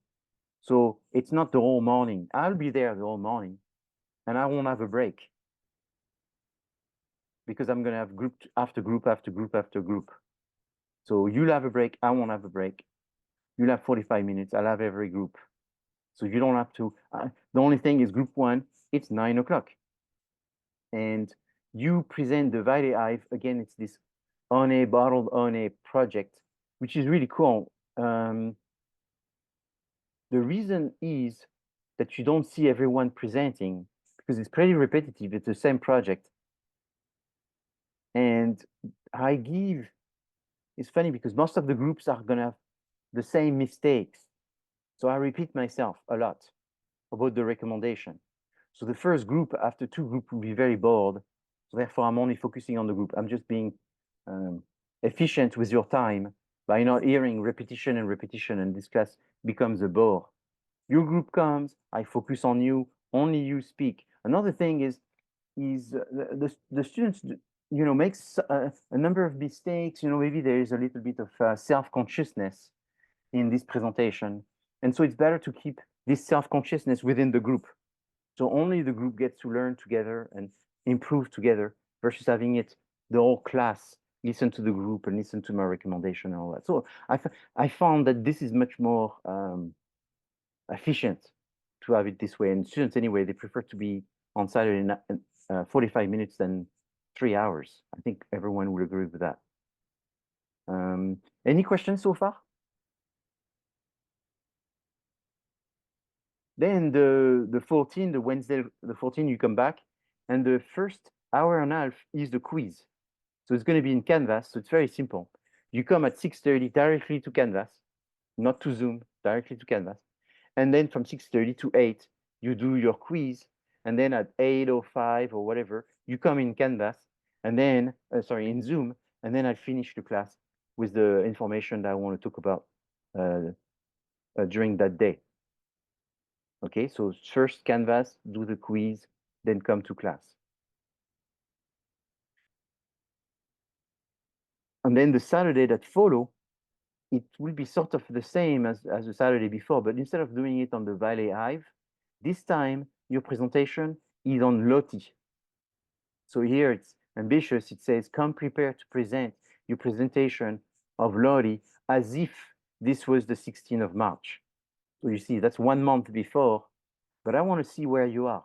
So it's not the whole morning. I'll be there the whole morning, and I won't have a break, because I'm going to have group after group after group after group. So you'll have a break, I won't have a break. You'll have 45 minutes, I'll have every group. So you don't have to, the only thing is group 1, it's 9 o'clock. And you present the Valley Hive. Again, it's this HONEY, bottled HONEY project, which is really cool. The reason is that you don't see everyone presenting, because it's pretty repetitive, it's the same project. And it's funny because most of the groups are gonna have the same mistakes. So I repeat myself a lot about the recommendation. So the first group, after 2 groups, will be very bored. So therefore, I'm only focusing on the group. I'm just being efficient with your time by not hearing repetition, and this class becomes a bore. Your group comes, I focus on you, only you speak. Another thing is the students, you know, makes a number of mistakes. You know, maybe there is a little bit of self-consciousness in this presentation. And so it's better to keep this self-consciousness within the group. So only the group gets to learn together and improve together, versus having the whole class listen to the group and listen to my recommendation and all that. So I found that this is much more efficient to have it this way. And students, anyway, they prefer to be on Saturday 45 minutes than 3 hours. I think everyone would agree with that. Any questions so far? Then the 14, the Wednesday, the 14, you come back, and the first hour and a half is the quiz. So it's going to be in Canvas. So it's very simple. You come at 6:30 directly to Canvas, not to Zoom, directly to Canvas. And then from 6:30 to 8, you do your quiz. And then at 8:05 or whatever, you come in Canvas, and then, in Zoom, and then I finish the class with the information that I want to talk about during that day. Okay, so first Canvas, do the quiz, then come to class. And then the Saturday that follow, it will be sort of the same as the Saturday before, but instead of doing it on the Valley Hive, this time your presentation is on Loti. So here it's ambitious. It says, come prepared to present your presentation of Loti as if this was the 16th of March. So you see, that's 1 month before, but I want to see where you are,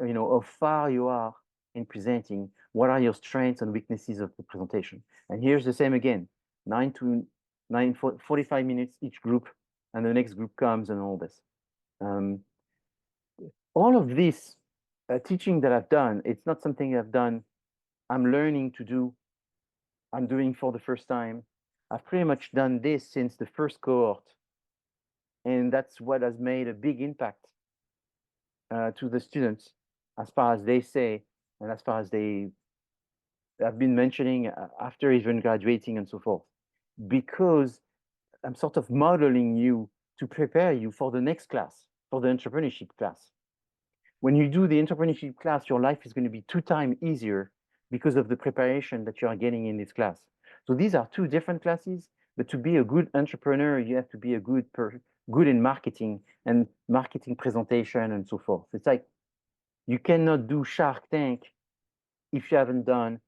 you know, how far you are in presenting? What are your strengths and weaknesses of the presentation? And here's the same again, 45 minutes each group, and the next group comes and all this. All of this teaching that I've done, it's not something I've done, I'm learning to do, I'm doing for the first time. I've pretty much done this since the first cohort. And that's what has made a big impact to the students, as far as they say, and as far as they have been mentioning after even graduating and so forth. Because I'm sort of modeling you to prepare you for the next class, for the entrepreneurship class. When you do the entrepreneurship class, your life is going to be 2 times easier because of the preparation that you are getting in this class. So these are 2 different classes, but to be a good entrepreneur, you have to be a good in marketing and marketing presentation and so forth. It's like you cannot do Shark Tank if you haven't done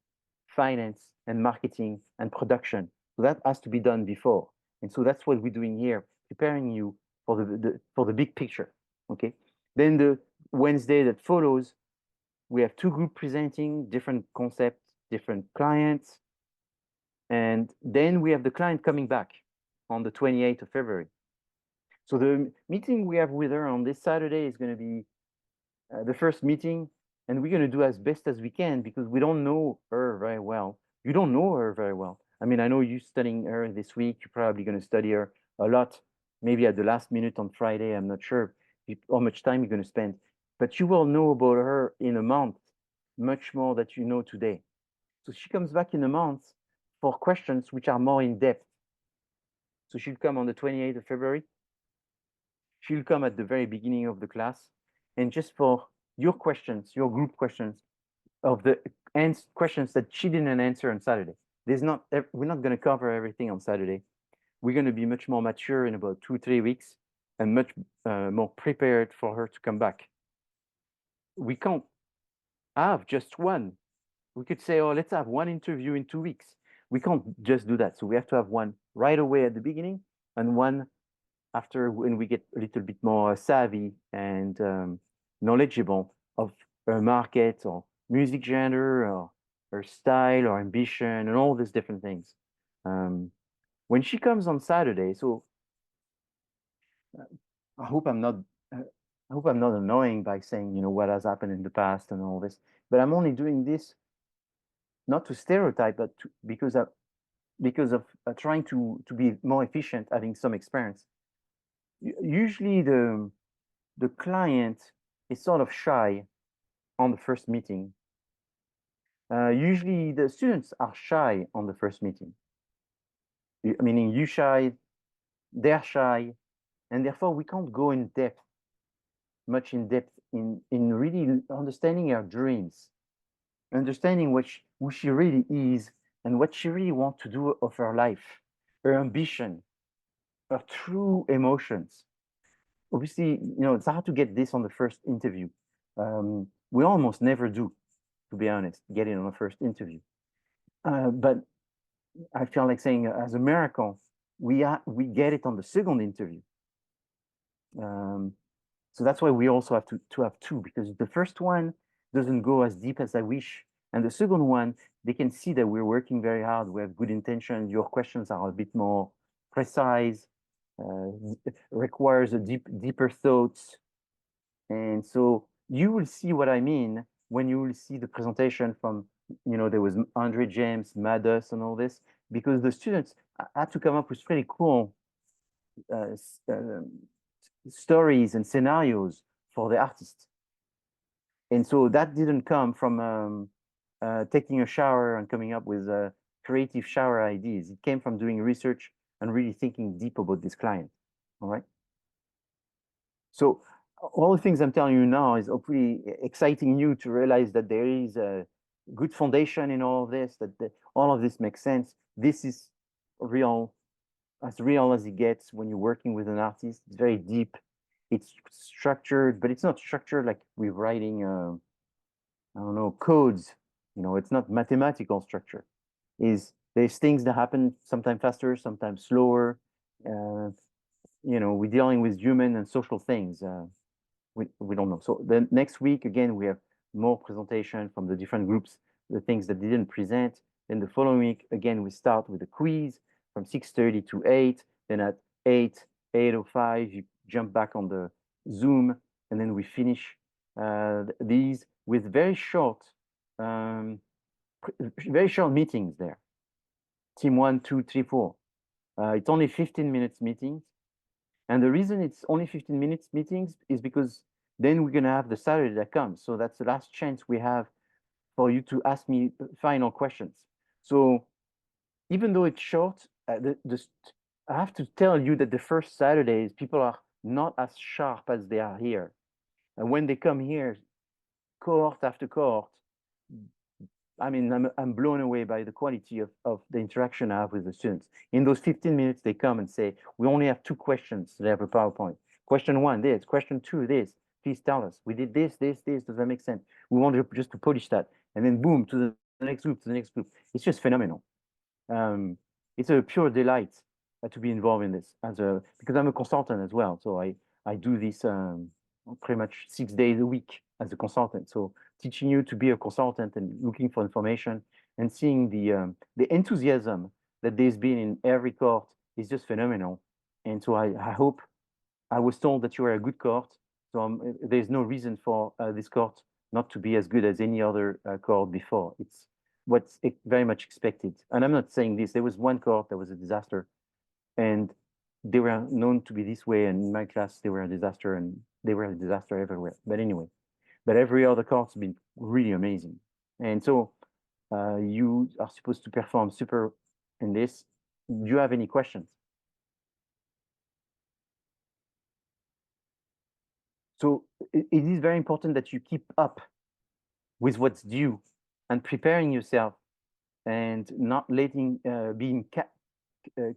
finance and marketing and production. So that has to be done before. And so that's what we're doing here, preparing you for the big picture. Okay. Then the Wednesday that follows, we have 2 groups presenting different concepts, different clients. And then we have the client coming back on the 28th of February. So the meeting we have with her on this Saturday is going to be the first meeting, and we're going to do as best as we can because we don't know her very well. You don't know her very well. I mean, I know you're studying her this week. You're probably going to study her a lot, maybe at the last minute on Friday. I'm not sure how much time you're going to spend, but you will know about her in a month, much more that you know today. So she comes back in a month for questions which are more in depth. So she'll come on the 28th of February. She'll come at the very beginning of the class, and just for your questions, your group questions, of the questions that she didn't answer on Saturday. We're not going to cover everything on Saturday. We're going to be much more mature in about 2-3 weeks and much more prepared for her to come back. We can't have just one. We could say, oh, let's have one interview in 2 weeks. We can't just do that. So we have to have one right away at the beginning and one after, when we get a little bit more savvy and knowledgeable of her market or music genre or her style or ambition and all these different things. When she comes on Saturday, so I hope I'm not annoying by saying, you know, what has happened in the past and all this, but I'm only doing this not to stereotype, but because of trying to be more efficient, having some experience. Usually the client is sort of shy on the first meeting. Usually the students are shy on the first meeting. Meaning you shy, they're shy, and therefore we can't go much in depth in really understanding her dreams, understanding who she really is and what she really wants to do of her life, her ambition, her true emotions. Obviously, you know, it's hard to get this on the first interview. We almost never do, to be honest, get it on the first interview. But I feel like saying, as a miracle, we get it on the second interview. So that's why we also have to have 2, because the first one doesn't go as deep as I wish. And the second one, they can see that we're working very hard. We have good intention. Your questions are a bit more precise, requires a deeper thoughts. And so you will see what I mean when you will see the presentation from, you know, there was Andre James, Madus, and all this, because the students had to come up with pretty cool stories and scenarios for the artists. And so that didn't come from taking a shower and coming up with creative shower ideas. It came from doing research and really thinking deep about this client. All right. So all the things I'm telling you now is hopefully exciting you to realize that there is a good foundation in all of this, that all of this makes sense. This is real as it gets when you're working with an artist. It's very deep. It's structured, but it's not structured like we're writing, I don't know, codes. You know, it's not mathematical structure. There's things that happen sometimes faster, sometimes slower. You know, we're dealing with human and social things. We don't know. So then next week, again, we have more presentation from the different groups, the things that didn't present. Then the following week, again, we start with a quiz from 6:30 to 8. Then at 8:05, you jump back on the Zoom, and then we finish these with very short meetings there. Team 1, 2, 3, 4. It's only 15 minutes meetings. And the reason it's only 15 minutes meetings is because then we're going to have the Saturday that comes. So that's the last chance we have for you to ask me final questions. So even though it's short, I have to tell you that the first Saturdays, people are not as sharp as they are here. And when they come here, cohort after cohort, I mean, I'm blown away by the quality of the interaction I have with the students. In those 15 minutes, they come and say, we only have 2 questions. They have a PowerPoint. Question 1, this. Question 2, this. Please tell us. We did this. Does that make sense? We want just to polish that. And then boom, to the next group, It's just phenomenal. It's a pure delight to be involved in this because I'm a consultant as well. So I do this pretty much 6 days a week as a consultant. So teaching you to be a consultant and looking for information and seeing the enthusiasm that there's been in every cohort is just phenomenal. And so I hope, I was told that you are a good cohort. So there's no reason for this cohort not to be as good as any other cohort before. It's what's very much expected. And I'm not saying this. There was one cohort that was a disaster, and they were known to be this way. And in my class, they were a disaster, and they were a disaster everywhere. But anyway, but every other cohort's been really amazing. And so you are supposed to perform super in this. Do you have any questions? So it is very important that you keep up with what's due and preparing yourself and not letting being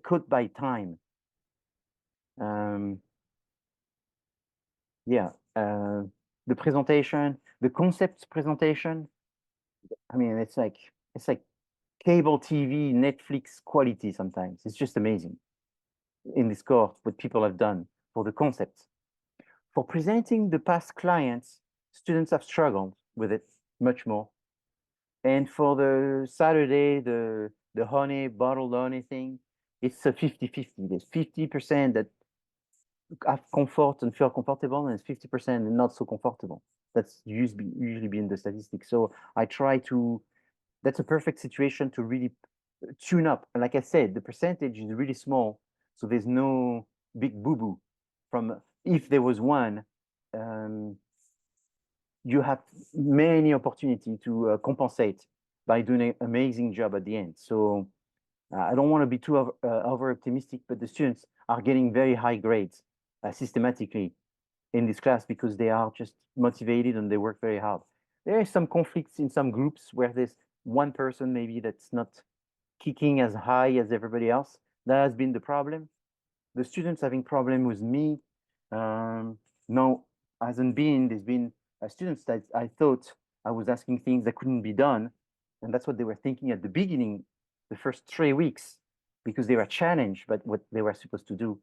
caught by time. The presentation, the concept presentation, I mean, it's like cable TV, Netflix quality sometimes. It's just amazing in this course what people have done for the concepts. For presenting the past clients, students have struggled with it much more. And for the Saturday, the honey, bottled honey thing, it's a 50-50. There's 50% that have comfort and feel comfortable, and 50% not so comfortable. That's usually been the statistics. So I try to, that's a perfect situation to really tune up. And like I said, the percentage is really small. So there's no big boo-boo from, if there was one, you have many opportunity to compensate by doing an amazing job at the end. So I don't want to be too over optimistic, but the students are getting very high grades systematically in this class because they are just motivated and they work very hard. There are some conflicts in some groups where there's one person maybe that's not kicking as high as everybody else. That has been the problem. The students having problem with me, no, hasn't been. There's been students that I thought I was asking things that couldn't be done. And that's what they were thinking at the beginning, the first 3 weeks, because they were challenged by what they were supposed to do.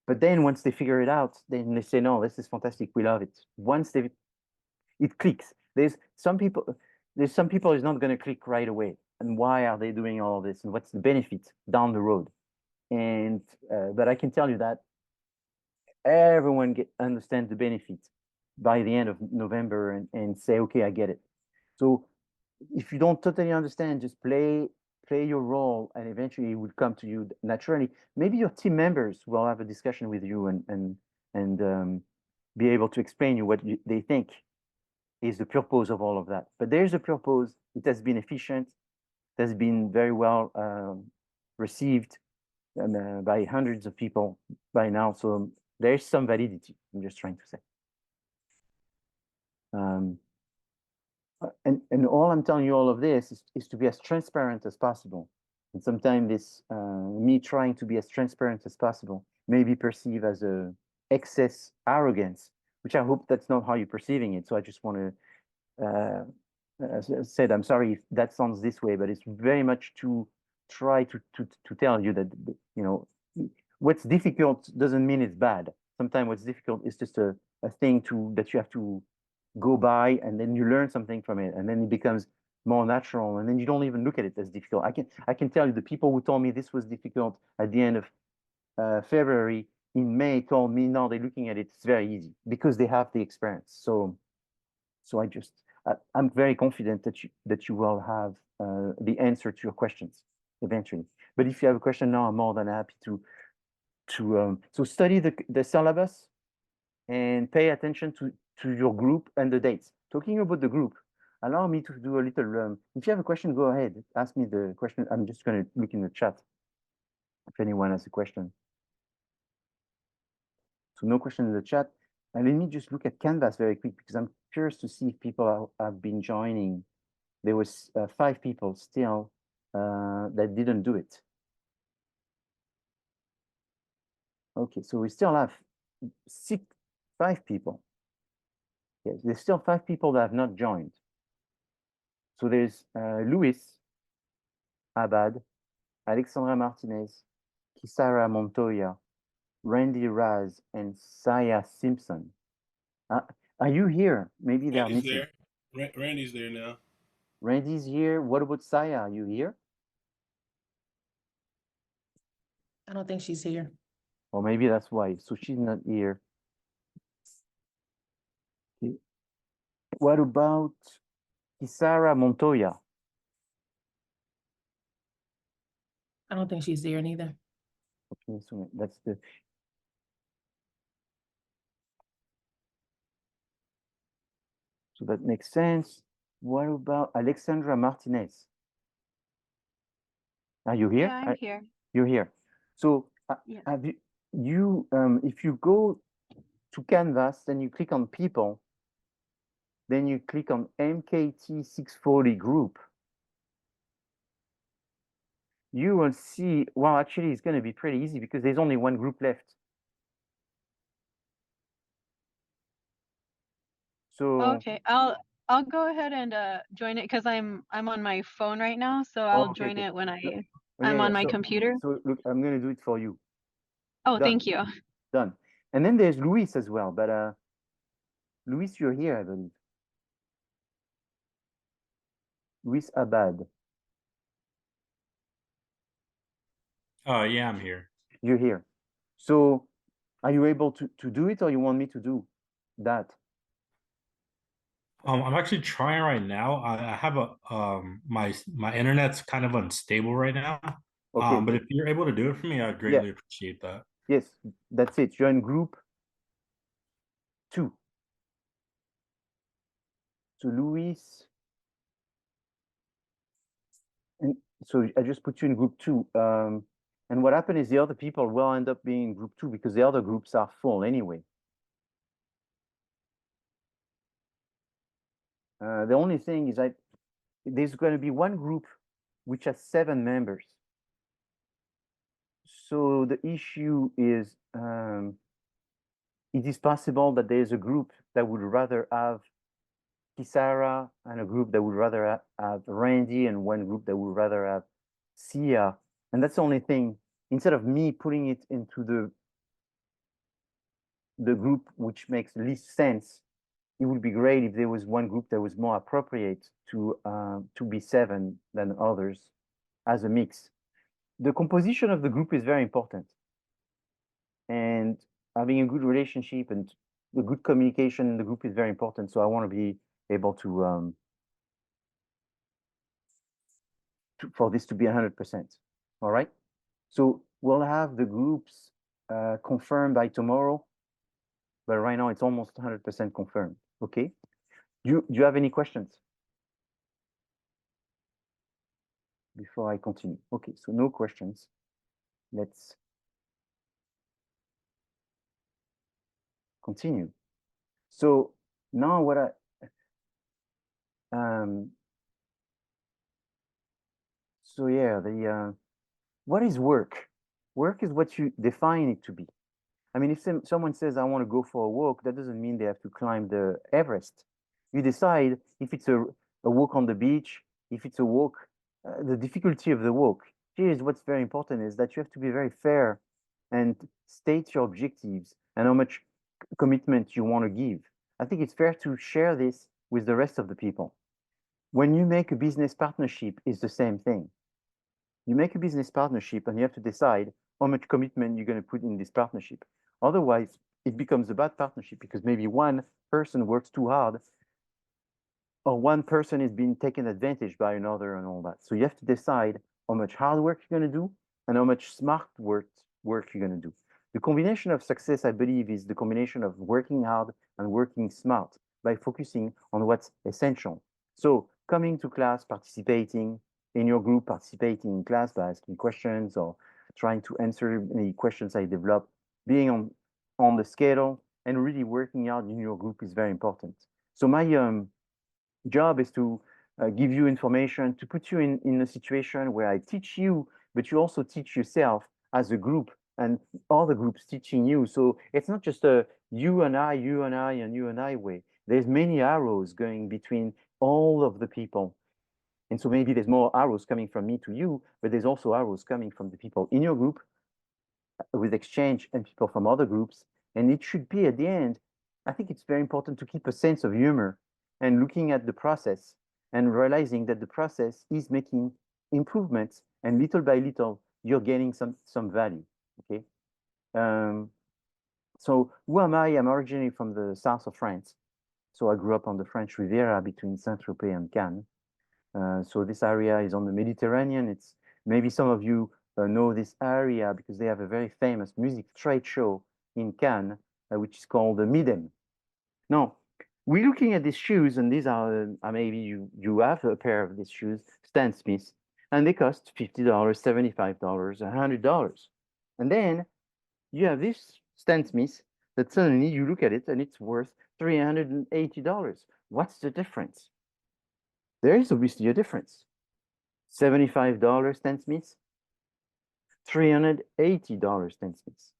But then once they figure it out, then they say, no, this is fantastic. We love it. Once it clicks. There's some people is not going to click right away. And why are they doing all this? And what's the benefit down the road? And but I can tell you that everyone understands the benefit by the end of November and say, okay, I get it. So if you don't totally understand, just play your role, and eventually it will come to you naturally. Maybe your team members will have a discussion with you and be able to explain you what they think is the purpose of all of that. But there's a purpose. It has been efficient. It has been very well received by hundreds of people by now. So there's some validity. I'm just trying to say. And all I'm telling you all of this is to be as transparent as possible. And sometimes this me trying to be as transparent as possible may be perceived as a excess arrogance, which I hope that's not how you're perceiving it. So I just want to say I'm sorry if that sounds this way, but it's very much to try to tell you that, you know, what's difficult doesn't mean it's bad. Sometimes what's difficult is just a thing that you have to go by, and then you learn something from it, and then it becomes more natural, and then you don't even look at it as difficult. I can tell you the people who told me this was difficult at the end of February, in May, told me no, they're looking at it, it's very easy because they have the experience. So I'm very confident that you will have the answer to your questions eventually. But if you have a question now, I'm more than happy to so study the syllabus and pay attention to your group and the dates. Talking about the group, allow me to do a little. If you have a question, go ahead. Ask me the question. I'm just going to look in the chat if anyone has a question. So no question in the chat. And let me just look at Canvas very quick because I'm curious to see if people have been joining. There was 5 people still that didn't do it. Okay, so we still have 5 people. Yes, there's still 5 people that have not joined. So there's Luis Abad, Alexandra Martinez, Kisara Montoya, Randy Raz, and Saya Simpson. Are you here? Maybe they're missing. There. Randy's there now. Randy's here. What about Saya? Are you here? I don't think she's here. Or maybe that's why. So she's not here. Okay. What about Kisara Montoya? I don't think she's there neither. Okay, so that's the. So that makes sense. What about Alexandra Martinez? Are you here? Yeah, I'm here. You're here. So Yeah. have you if you go to Canvas, then you click on people, then you click on MKT640 group. You will see, well, actually, it's going to be pretty easy because there's only one group left. So Okay, I'll go ahead and join it because I'm on my phone right now, so I'll okay, join it when Oh, I'm on my so, computer. So look, I'm going to do it for you. Oh, Done. thank you. Done. And then there's Luis as well, but Luis, you're here, I believe. Luis Abad. Yeah, I'm here. You're here. So are you able to do it, or you want me to do that? I'm actually trying right now. I have a my internet's kind of unstable right now. Okay. But if you're able to do it for me, I'd greatly appreciate that. Yes, that's it. Join group 2. So Luis, and so I just put you in group 2. And what happened is the other people will end up being in group 2 because the other groups are full anyway. The only thing is there's going to be one group which has 7 members. So the issue is it is possible that there's a group that would rather have Kisara and a group that would rather have Randy and one group that would rather have Sia. And that's the only thing. Instead of me putting it into the group which makes least sense, it would be great if there was one group that was more appropriate to be 7 than others as a mix. The composition of the group is very important. And having a good relationship and the good communication in the group is very important. So I want to be able to for this to be 100%. All right. So we'll have the groups confirmed by tomorrow, but right now it's almost 100% confirmed. Okay. Do you have any questions before I continue? Okay. So no questions. Let's continue. So now what so yeah, what is work? Work is what you define it to be. I mean, if someone says, I want to go for a walk, that doesn't mean they have to climb the Everest. You decide if it's a walk on the beach, if it's a walk, the difficulty of the walk. Here's what's very important is that you have to be very fair and state your objectives and how much commitment you want to give. I think it's fair to share this with the rest of the people. When you make a business partnership, it's the same thing. You make a business partnership and you have to decide how much commitment you're going to put in this partnership. Otherwise, it becomes a bad partnership because maybe one person works too hard or one person is being taken advantage by another and all that. So you have to decide how much hard work you're going to do and how much smart work you're going to do. The combination of success, I believe, is the combination of working hard and working smart by focusing on what's essential. So coming to class, participating in your group, participating in class by asking questions or trying to answer any questions I develop, being on the schedule and really working out in your group is very important. So my job is to give you information, to put you in a situation where I teach you, but you also teach yourself as a group and other groups teaching you. So it's not just a you and I, and you and I way. There's many arrows going between all of the people. And so maybe there's more arrows coming from me to you, but there's also arrows coming from the people in your group with exchange and people from other groups. And it should be at the end, I think it's very important to keep a sense of humor and looking at the process and realizing that the process is making improvements and little by little, you're getting some value, okay? So who am I? I'm originally from the south of France. So I grew up on the French Riviera between Saint-Tropez and Cannes. So this area is on the Mediterranean. It's maybe some of you know this area because they have a very famous music trade show in Cannes, which is called the Midem. Now, we're looking at these shoes, and these are maybe you have a pair of these shoes, Stan Smith, and they cost $50, $75, $100. And then you have this Stan Smith that suddenly you look at it and it's worth $380. What's the difference? There is obviously a difference. $75 Stan Smith, $380 Stan Smith.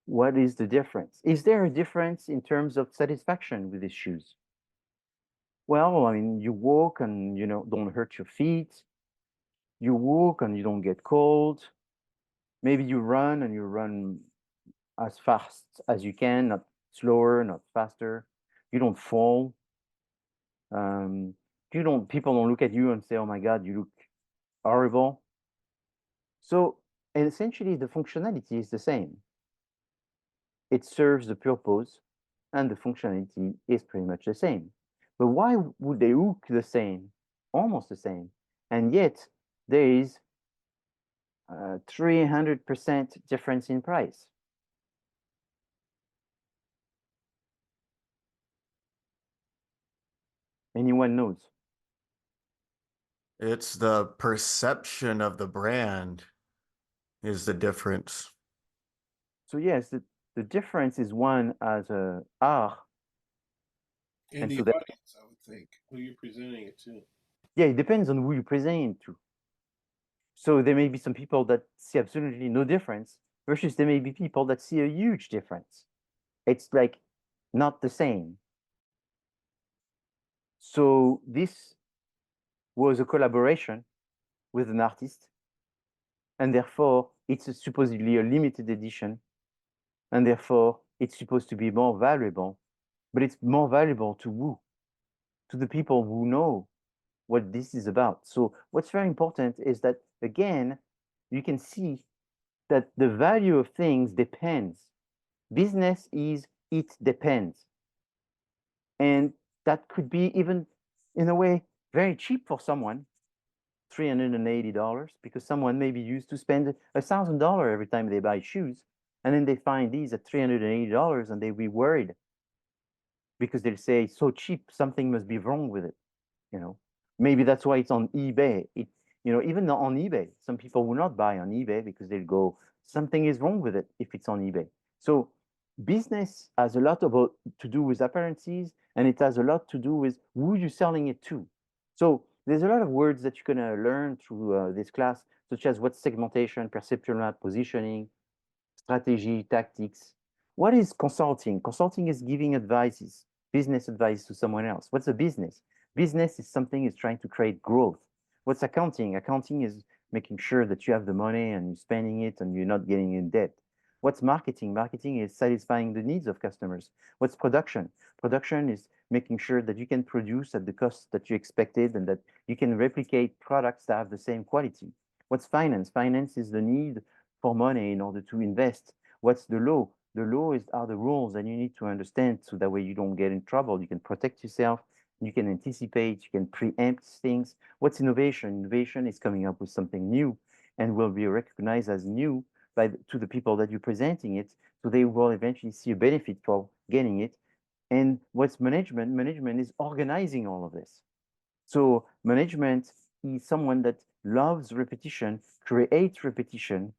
What is the difference? Is there a difference in terms of satisfaction with these shoes? Well, I mean, you walk and you don't hurt your feet. You walk and you don't get cold. Maybe you run and you run as fast as you can, not slower, not faster. You don't fall. People don't look at you and say, oh my God, you look horrible. So, and essentially the functionality is the same. It serves the purpose and the functionality is pretty much the same. But why would they look the same? Almost the same. And yet there is 300% difference in price. Anyone knows? It's the perception of the brand is the difference. So yes, the difference is one as a art. In And the so that, audience, I would think, who you're presenting it to. yeah, it depends on who you present it to. So there may be some people that see absolutely no difference versus there may be people that see a huge difference. It's like not the same. So this was a collaboration with an artist, and therefore it's supposedly a limited edition, and therefore it's supposed to be more valuable, but it's more valuable to who? To the people who know what this is about. So what's very important is that, again, you can see that the value of things depends. Business is, it depends. And that could be even, in a way, very cheap for someone, $380, because someone may be used to spend $1,000 every time they buy shoes. And then they find these at $380 and they'll be worried because they'll say, it's so cheap, something must be wrong with it. Maybe that's why it's on eBay. Even on eBay, some people will not buy on eBay because they'll go, something is wrong with it if it's on eBay. So business has a lot to do with appearances, and it has a lot to do with who you're selling it to. So there's a lot of words that you're gonna learn through this class, such as what's segmentation, perceptual map, positioning, strategy, tactics. What is consulting? Consulting is giving advices, business advice to someone else. What's a business? Business is something is trying to create growth. What's accounting? Accounting is making sure that you have the money and you're spending it and you're not getting in debt. What's marketing? Marketing is satisfying the needs of customers. What's production? Production is making sure that you can produce at the cost that you expected and that you can replicate products that have the same quality. What's finance? Finance is the need for money in order to invest. What's the law? The law are the rules that you need to understand so that way you don't get in trouble. You can protect yourself, you can anticipate, you can preempt things. What's innovation? Innovation is coming up with something new and will be recognized as new to the people that you're presenting it, so they will eventually see a benefit for getting it. And what's management? Management is organizing all of this. So management is someone that loves repetition, creates repetition,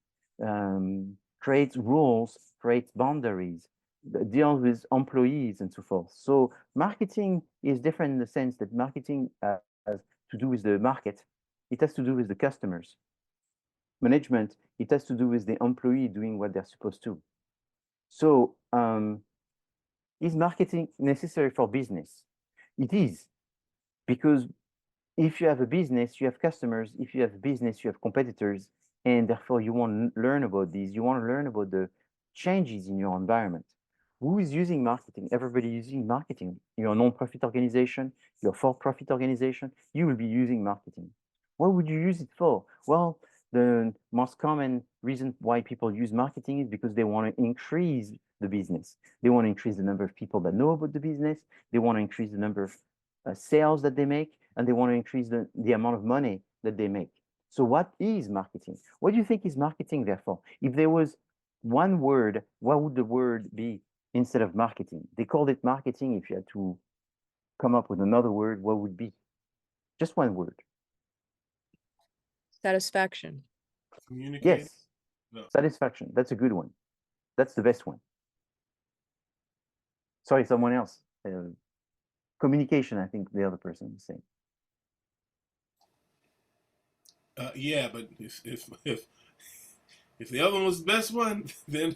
creates rules, creates boundaries, deals with employees and so forth. So marketing is different in the sense that marketing has to do with the market. It has to do with the customers. Management, it has to do with the employee doing what they're supposed to. So is marketing necessary for business? It is, because if you have a business, you have customers. If you have a business, you have competitors, and therefore you want to learn about these. You want to learn about the changes in your environment. Who is using marketing? Everybody using marketing. You're a non-profit organization, you're a for-profit organization, you will be using marketing. What would you use it for? Well, the most common reason why people use marketing is because they want to increase the business. They want to increase the number of people that know about the business. They want to increase the number of sales that they make, and they want to increase the amount of money that they make. So what is marketing? What do you think is marketing, therefore? If there was one word, what would the word be instead of marketing? They called it marketing. If you had to come up with another word, what would be? Just one word. Satisfaction. Communicate. Yes, No. satisfaction. That's a good one. That's the best one. Sorry, someone else. Communication, I think the other person is saying. Yeah, but if the other one was the best one, then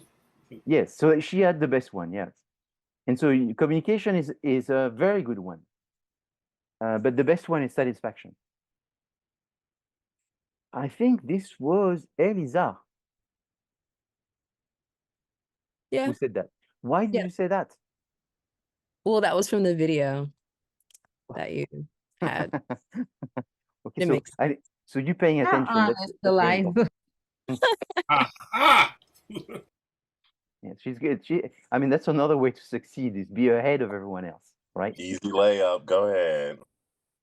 Yes, so she had the best one, yes. And so communication is a very good one. But the best one is satisfaction. I think this was Elisa Yeah. who said that. Why did Yeah. you say that? Well, that was from the video that you had. Okay, It so makes so you're paying How attention. honest, That's very Eliza. important. Yeah, she's good. I mean, that's another way to succeed is be ahead of everyone else, right? Easy layup. Go ahead.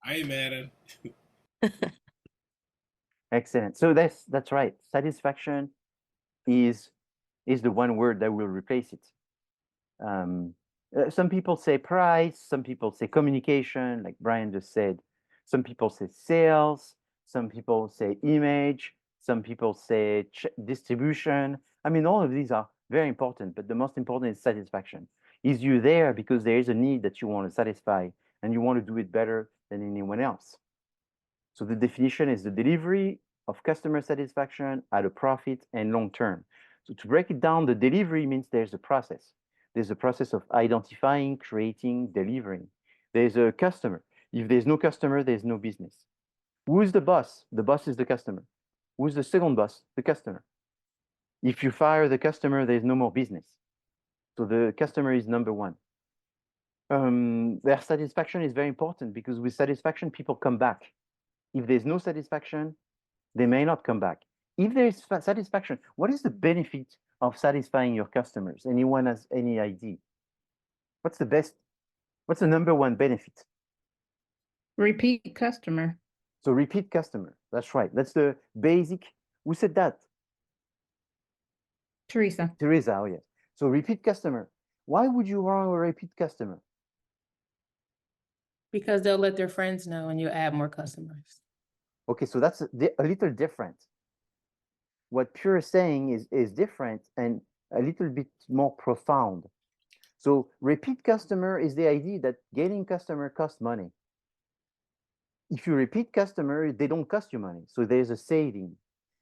I ain't mad at him. Excellent. So that's right. Satisfaction is the one word that will replace it. Some people say price, some people say communication, like Brian just said. Some people say sales, some people say image, some people say distribution. I mean, all of these are very important, but the most important is satisfaction. Is you there because there is a need that you want to satisfy and you want to do it better than anyone else. So the definition is the delivery of customer satisfaction at a profit and long term. So to break it down, the delivery means there's a process. There's a process of identifying, creating, delivering. There's a customer. If there's no customer, there's no business. Who is the boss? The boss is the customer. Who's the second boss? The customer. If you fire the customer, there's no more business. So the customer is number one. Their satisfaction is very important because with satisfaction, people come back. If there's no satisfaction, they may not come back. If there is satisfaction, what is the benefit of satisfying your customers? Anyone has any idea? What's the number one benefit? Repeat customer. So repeat customer. That's right. That's the basic. Who said that? Teresa. Teresa, oh yes. So repeat customer. Why would you want a repeat customer? Because they'll let their friends know and you add more customers. Okay, so that's a little different. What Pure is saying is different and a little bit more profound. So repeat customer is the idea that getting customer costs money. If you repeat customer, they don't cost you money. So there's a saving.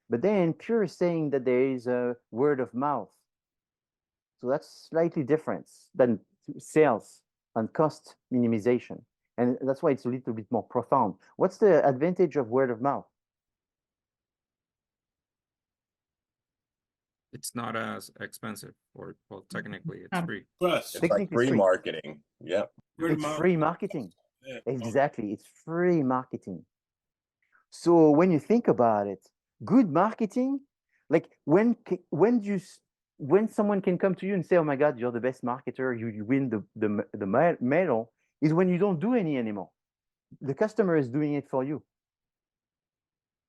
But then Pure is saying that there is a word of mouth. So that's slightly different than sales and cost minimization. And that's why it's a little bit more profound. What's the advantage of word of mouth? it's not as expensive, or well, technically it's Um, free. Trust. It's like Technically free free. marketing. Yep. Word of It's mouth. free marketing. Yeah. Exactly. It's free marketing. So when you think about it, good marketing, like when someone can come to you and say, "Oh my God, you're the best marketer, you win the medal," is when you don't do any anymore. The customer is doing it for you.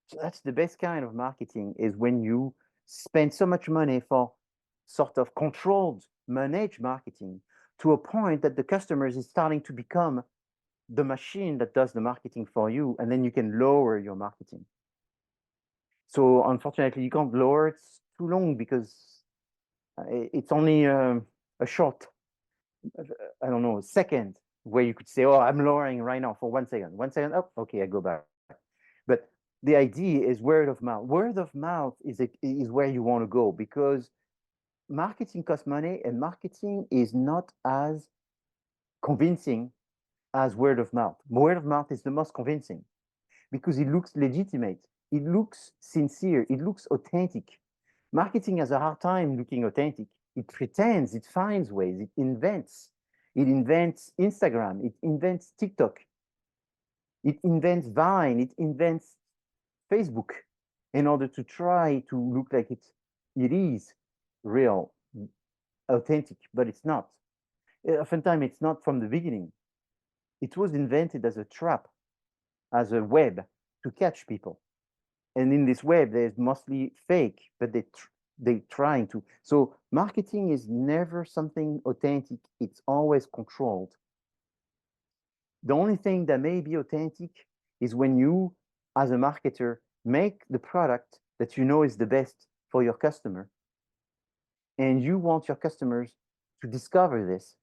So that's the best kind of marketing, is when you spend so much money for sort of controlled, managed marketing to a point that the customers is starting to become the machine that does the marketing for you, and then you can lower your marketing. So unfortunately, you can't lower it too long, because it's only a short, I don't know, second where you could say, "Oh, I'm lowering right now for 1 second. 1 second, oh, okay, I go back." But the idea is word of mouth. Word of mouth is where you want to go, because marketing costs money, and marketing is not as convincing as word of mouth. Word of mouth is the most convincing because it looks legitimate, it looks sincere, it looks authentic. Marketing has a hard time looking authentic. It pretends, it finds ways, it invents. It invents Instagram, it invents TikTok, it invents Vine, it invents Facebook in order to try to look like it is real, authentic, but it's not. Oftentimes, it's not from the beginning. It was invented as a trap, as a web to catch people. And in this web, there's mostly fake, but they trying to. So marketing is never something authentic. It's always controlled. The only thing that may be authentic is when you, as a marketer, make the product that you know is the best for your customer. And you want your customers to discover this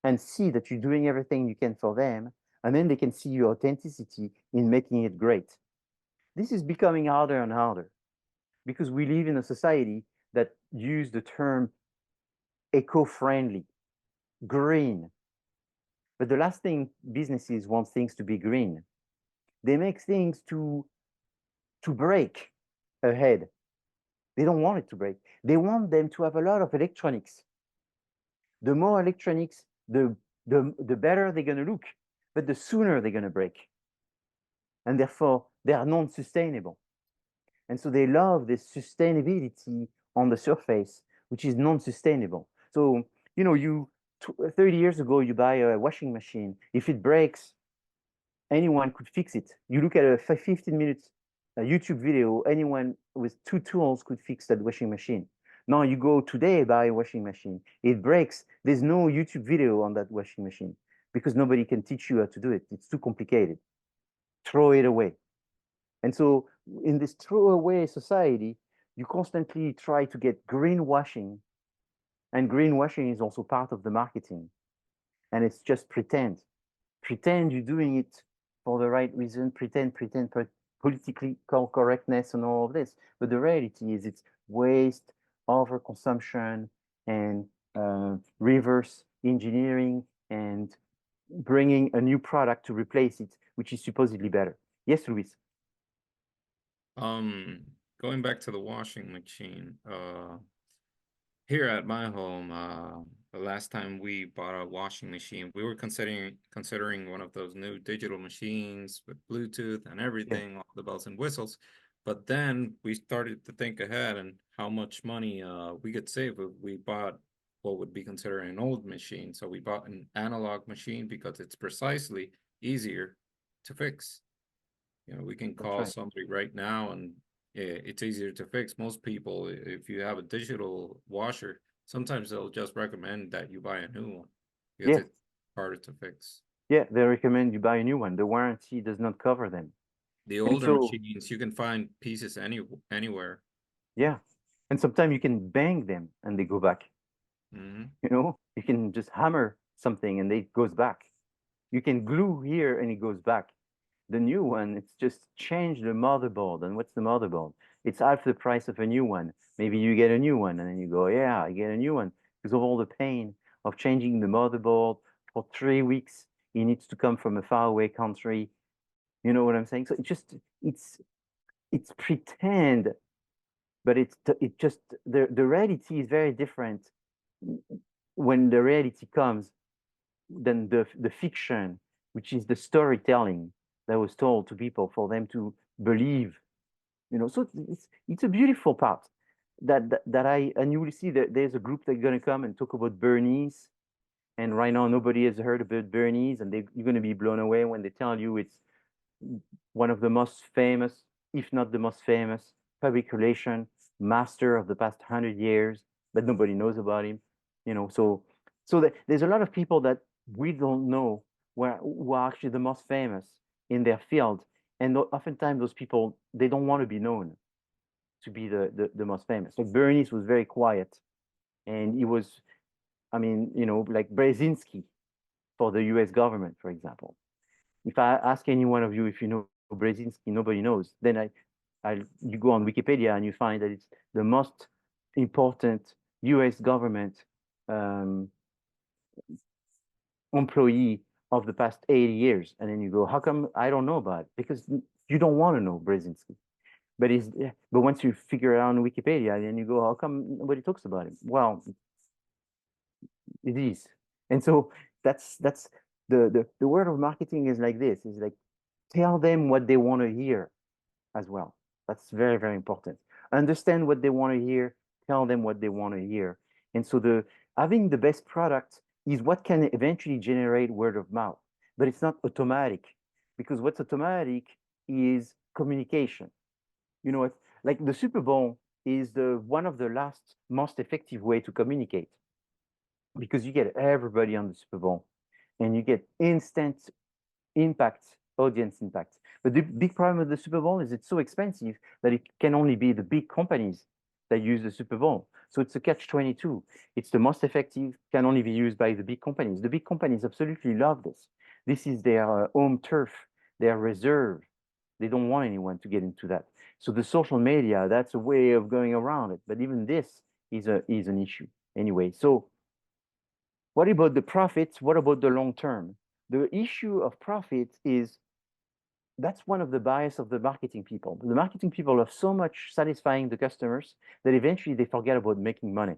and see that you're doing everything you can for them. And then they can see your authenticity in making it great. This is becoming harder and harder because we live in a society that use the term eco-friendly, green. But the last thing businesses want things to be green. They make things to break ahead. They don't want it to break. They want them to have a lot of electronics. The more electronics, the better they're going to look, but the sooner they're going to break. And therefore, they are non-sustainable. And so they love this sustainability on the surface, which is non-sustainable. So, 30 years ago, you buy a washing machine. If it breaks, anyone could fix it. You look at a 15-minute YouTube video, anyone with 2 tools could fix that washing machine. Now you go today, buy a washing machine. It breaks. There's no YouTube video on that washing machine because nobody can teach you how to do it. It's too complicated. Throw it away. And so in this throwaway society, you constantly try to get greenwashing. And greenwashing is also part of the marketing. And it's just pretend. Pretend you're doing it for the right reason, pretend politically correctness and all of this. But the reality is it's waste, overconsumption, and reverse engineering, and bringing a new product to replace it, which is supposedly better. Yes, Luis? Going back to the washing machine, here at my home, the last time we bought a washing machine, we were considering one of those new digital machines with Bluetooth and everything, all the bells and whistles. But then we started to think ahead and how much money we could save if we bought what would be considered an old machine. So we bought an analog machine because it's precisely easier to fix. We can call somebody right now and it's easier to fix. Most people, if you have a digital washer, sometimes they'll just recommend that you buy a new one because it's harder to fix. Yeah, they recommend you buy a new one. The warranty does not cover them. The older machines, you can find pieces anywhere. Yeah, and sometimes you can bang them and they go back. Mm-hmm. You can just hammer something and it goes back. You can glue here and it goes back. The new one, it's just change the motherboard. And what's the motherboard? It's half the price of a new one. Maybe you get a new one and then you go, yeah, I get a new one because of all the pain of changing the motherboard for 3 weeks. It needs to come from a faraway country. You know what I'm saying? So it's pretend but it just the reality is very different when the reality comes than the fiction, which is the storytelling that was told to people for them to believe. So it's a beautiful part that and you will see that there's a group that's going to come and talk about Bernie's, and right now nobody has heard about Bernie's, and you're going to be blown away when they tell you it's one of the most famous, if not the most famous, public relation master of the past 100 years, but nobody knows about him. So there's a lot of people that we don't know who are actually the most famous in their field, and oftentimes those people, they don't want to be known to be the most famous. Like Bernie's was very quiet, and he was, like Brzezinski for the US government, for example. If I ask any one of you if you know Brzezinski, nobody knows. Then you go on Wikipedia and you find that it's the most important US government employee of the past 80 years. And then you go, how come I don't know about it? Because you don't want to know Brzezinski. But once you figure it out on Wikipedia, then you go, how come nobody talks about him? Well, it is. And so that's the word of marketing is like this, is like tell them what they want to hear as well. That's very, very important. Understand what they want to hear, tell them what they want to hear. And so having the best product is what can eventually generate word of mouth, but it's not automatic, because what's automatic is communication. Like the Super Bowl is one of the most effective way to communicate, because you get everybody on the Super Bowl and you get instant impact, audience impact. But the big problem with the Super Bowl is it's so expensive that it can only be the big companies that use the Super Bowl. So it's a catch-22. It's the most effective, can only be used by the big companies. The big companies absolutely love this. This is their home turf, their reserve. They don't want anyone to get into that. So the social media, that's a way of going around it. But even this is an issue anyway. So what about the profits? What about the long term? The issue of profit is that's one of the bias of the marketing people. The marketing people are so much satisfying the customers that eventually they forget about making money.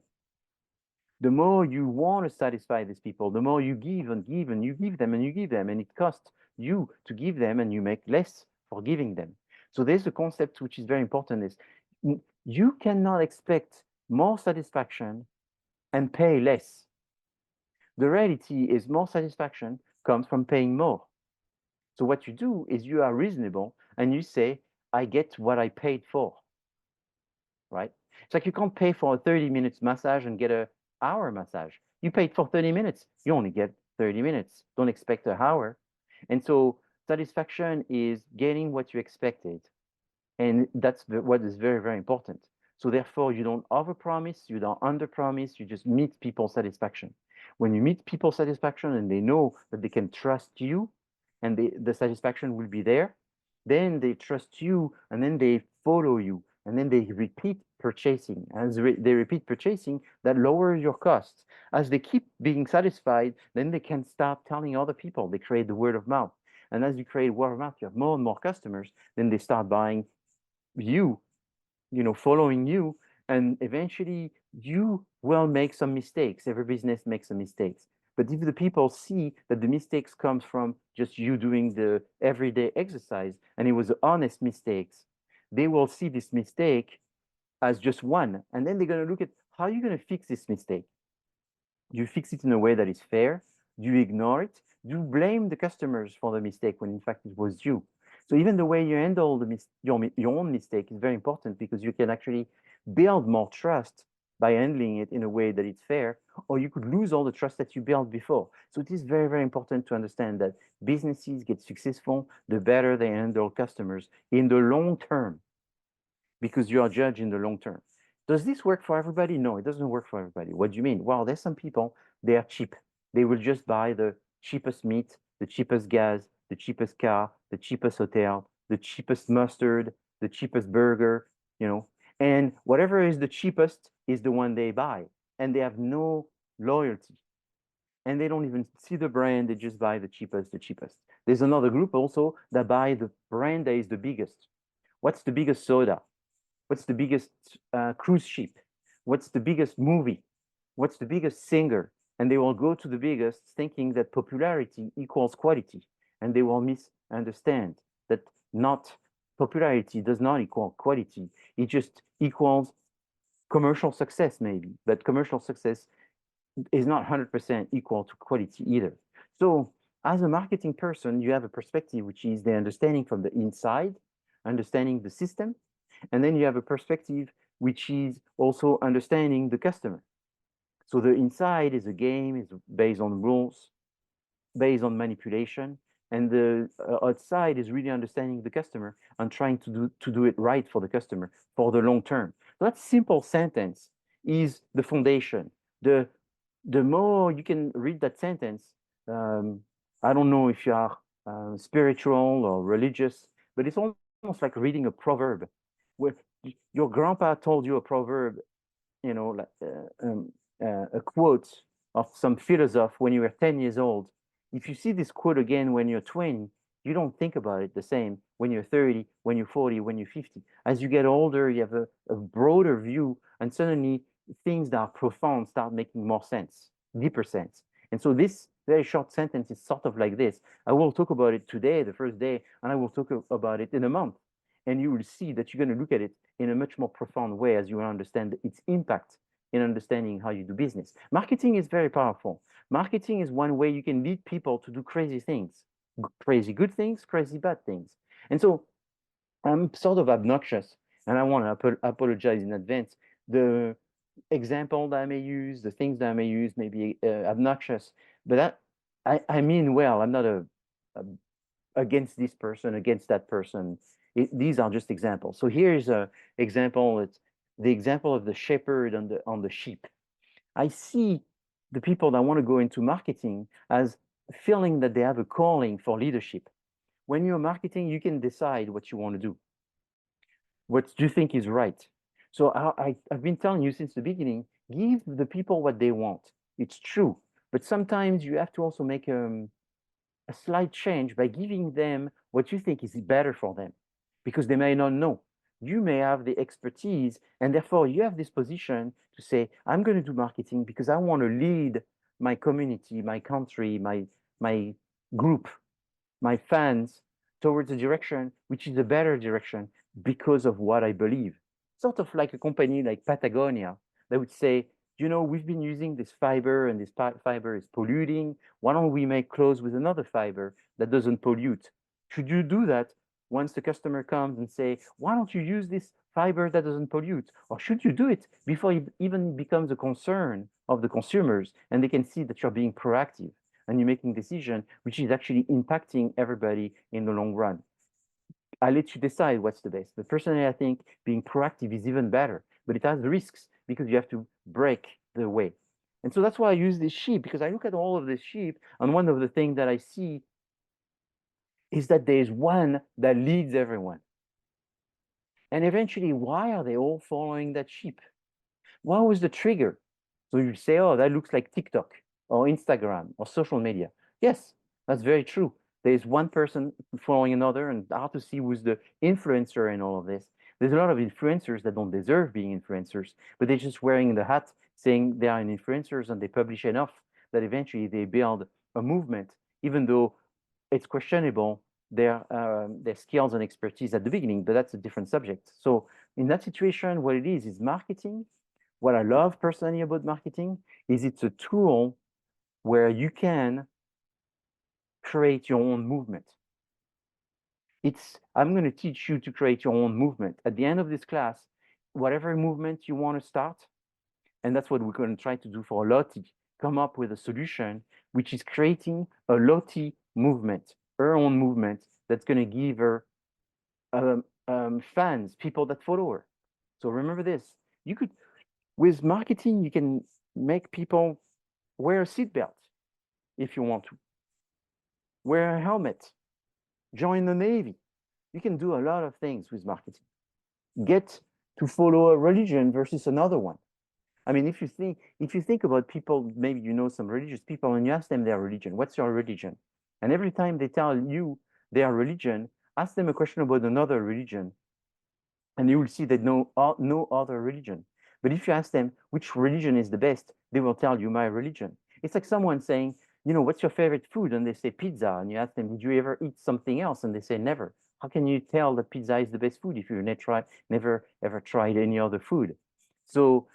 The more you want to satisfy these people, the more you give and give and you give them and you give them, and it costs you to give them and you make less for giving them. So there's a concept which is very important, is you cannot expect more satisfaction and pay less. The reality is more satisfaction comes from paying more. So what you do is you are reasonable and you say, I get what I paid for, right? It's like you can't pay for a 30 minutes massage and get an hour massage. You paid for 30 minutes, you only get 30 minutes. Don't expect an hour. And so satisfaction is getting what you expected. And that's what is very, very important. So therefore, you don't overpromise, you don't underpromise, you just meet people's satisfaction. When you meet people's satisfaction and they know that they can trust you, and the satisfaction will be there, then they trust you, and then they follow you, and then they repeat purchasing. As they repeat purchasing, that lowers your costs. As they keep being satisfied, then they can start telling other people. They create the word of mouth. And as you create word of mouth, you have more and more customers, then they start buying you, following you, and eventually you will make some mistakes. Every business makes some mistakes. But if the people see that the mistakes comes from just you doing the everyday exercise and it was honest mistakes, they will see this mistake as just one. And then they're going to look at how are you going to fix this mistake? Do you fix it in a way that is fair? Do you ignore it? Do you blame the customers for the mistake when in fact it was you? So even the way you handle your own mistake is very important, because you can actually build more trust by handling it in a way that it's fair, or you could lose all the trust that you built before. So it is very, very important to understand that businesses get successful the better they handle customers in the long term, because you are judged in the long term. Does this work for everybody? No, it doesn't work for everybody. What do you mean? Well, there's some people, they are cheap. They will just buy the cheapest meat, the cheapest gas, the cheapest car, the cheapest hotel, the cheapest mustard, the cheapest burger, and whatever is the cheapest is the one they buy, and they have no loyalty, and they don't even see the brand. They just buy the cheapest. There's another group also that buy the brand that is the biggest. What's the biggest soda? What's the biggest cruise ship? What's the biggest movie? What's the biggest singer? And they will go to the biggest thinking that popularity equals quality. And they will misunderstand that not popularity does not equal quality. It just equals commercial success maybe, but commercial success is not 100% equal to quality either. So as a marketing person, you have a perspective, which is the understanding from the inside, understanding the system. And then you have a perspective, which is also understanding the customer. So the inside is a game, is based on rules, based on manipulation. And the outside is really understanding the customer and trying to do it right for the customer for the long term. So that simple sentence is the foundation. The more you can read that sentence, I don't know if you are spiritual or religious, but it's almost like reading a proverb. Where your grandpa told you a proverb, you know, like a quote of some philosopher when you were 10 years old. If you see this quote again when you're 20, you don't think about it the same when you're 30, when you're 40, when you're 50. As you get older, you have a broader view, and suddenly things that are profound start making more sense, deeper sense. And so this very short sentence is sort of like this. I will talk about it today, the first day, and I will talk about it in a month. And you will see that you're going to look at it in a much more profound way as you understand its impact in understanding how you do business. Marketing is very powerful. Marketing is one way you can lead people to do crazy things, crazy good things, crazy bad things. And so I'm sort of obnoxious, and I want to apologize in advance. The example that I may use, the things that I may use may be obnoxious, but I mean well. I'm not against this person, against that person. These are just examples. So here's an example. It's the example of the shepherd on the sheep. I see the people that want to go into marketing as feeling that they have a calling for leadership. When you're marketing, you can decide what you want to do, what you think is right. So I've been telling you since the beginning, give the people what they want. It's true. But sometimes you have to also make a slight change by giving them what you think is better for them, because they may not know. You may have the expertise, and therefore you have this position to say, I'm going to do marketing because I want to lead my community, my country, my group, my fans towards a direction which is a better direction because of what I believe. Sort of like a company like Patagonia that would say, you know, we've been using this fiber and this fiber is polluting. Why don't we make clothes with another fiber that doesn't pollute? Should you do that once the customer comes and say, why don't you use this fiber that doesn't pollute? Or should you do it before it even becomes a concern of the consumers and they can see that you're being proactive and you're making a decision which is actually impacting everybody in the long run? I let you decide what's the best. But personally, I think being proactive is even better, but it has risks because you have to break the way. And so that's why I use this sheep, because I look at all of this sheep, and one of the things that I see is that there's one that leads everyone. And eventually, why are they all following that sheep? What was the trigger? So you say, oh, that looks like TikTok or Instagram or social media. Yes, that's very true. There's one person following another, and hard to see who's the influencer in all of this. There's a lot of influencers that don't deserve being influencers, but they're just wearing the hat saying they are influencers, and they publish enough that eventually they build a movement, even though it's questionable their skills and expertise at the beginning, but that's a different subject. So in that situation, what it is marketing. What I love personally about marketing is it's a tool where you can create your own movement. I'm going to teach you to create your own movement. At the end of this class, whatever movement you want to start, and that's what we're going to try to do for Lottie, come up with a solution which is creating a Lottie movement, her own movement that's going to give her fans, people that follow her. So remember this, with marketing, you can make people wear a seatbelt if you want to, wear a helmet, join the Navy. You can do a lot of things with marketing. Get to follow a religion versus another one. I mean, if you think about people, maybe you know some religious people, and you ask them their religion, what's your religion? And every time they tell you their religion, ask them a question about another religion. And you will see that no other religion. But if you ask them which religion is the best, they will tell you my religion. It's like someone saying, you know, what's your favorite food? And they say pizza. And you ask them, did you ever eat something else? And they say never. How can you tell that pizza is the best food if you never ever tried any other food? So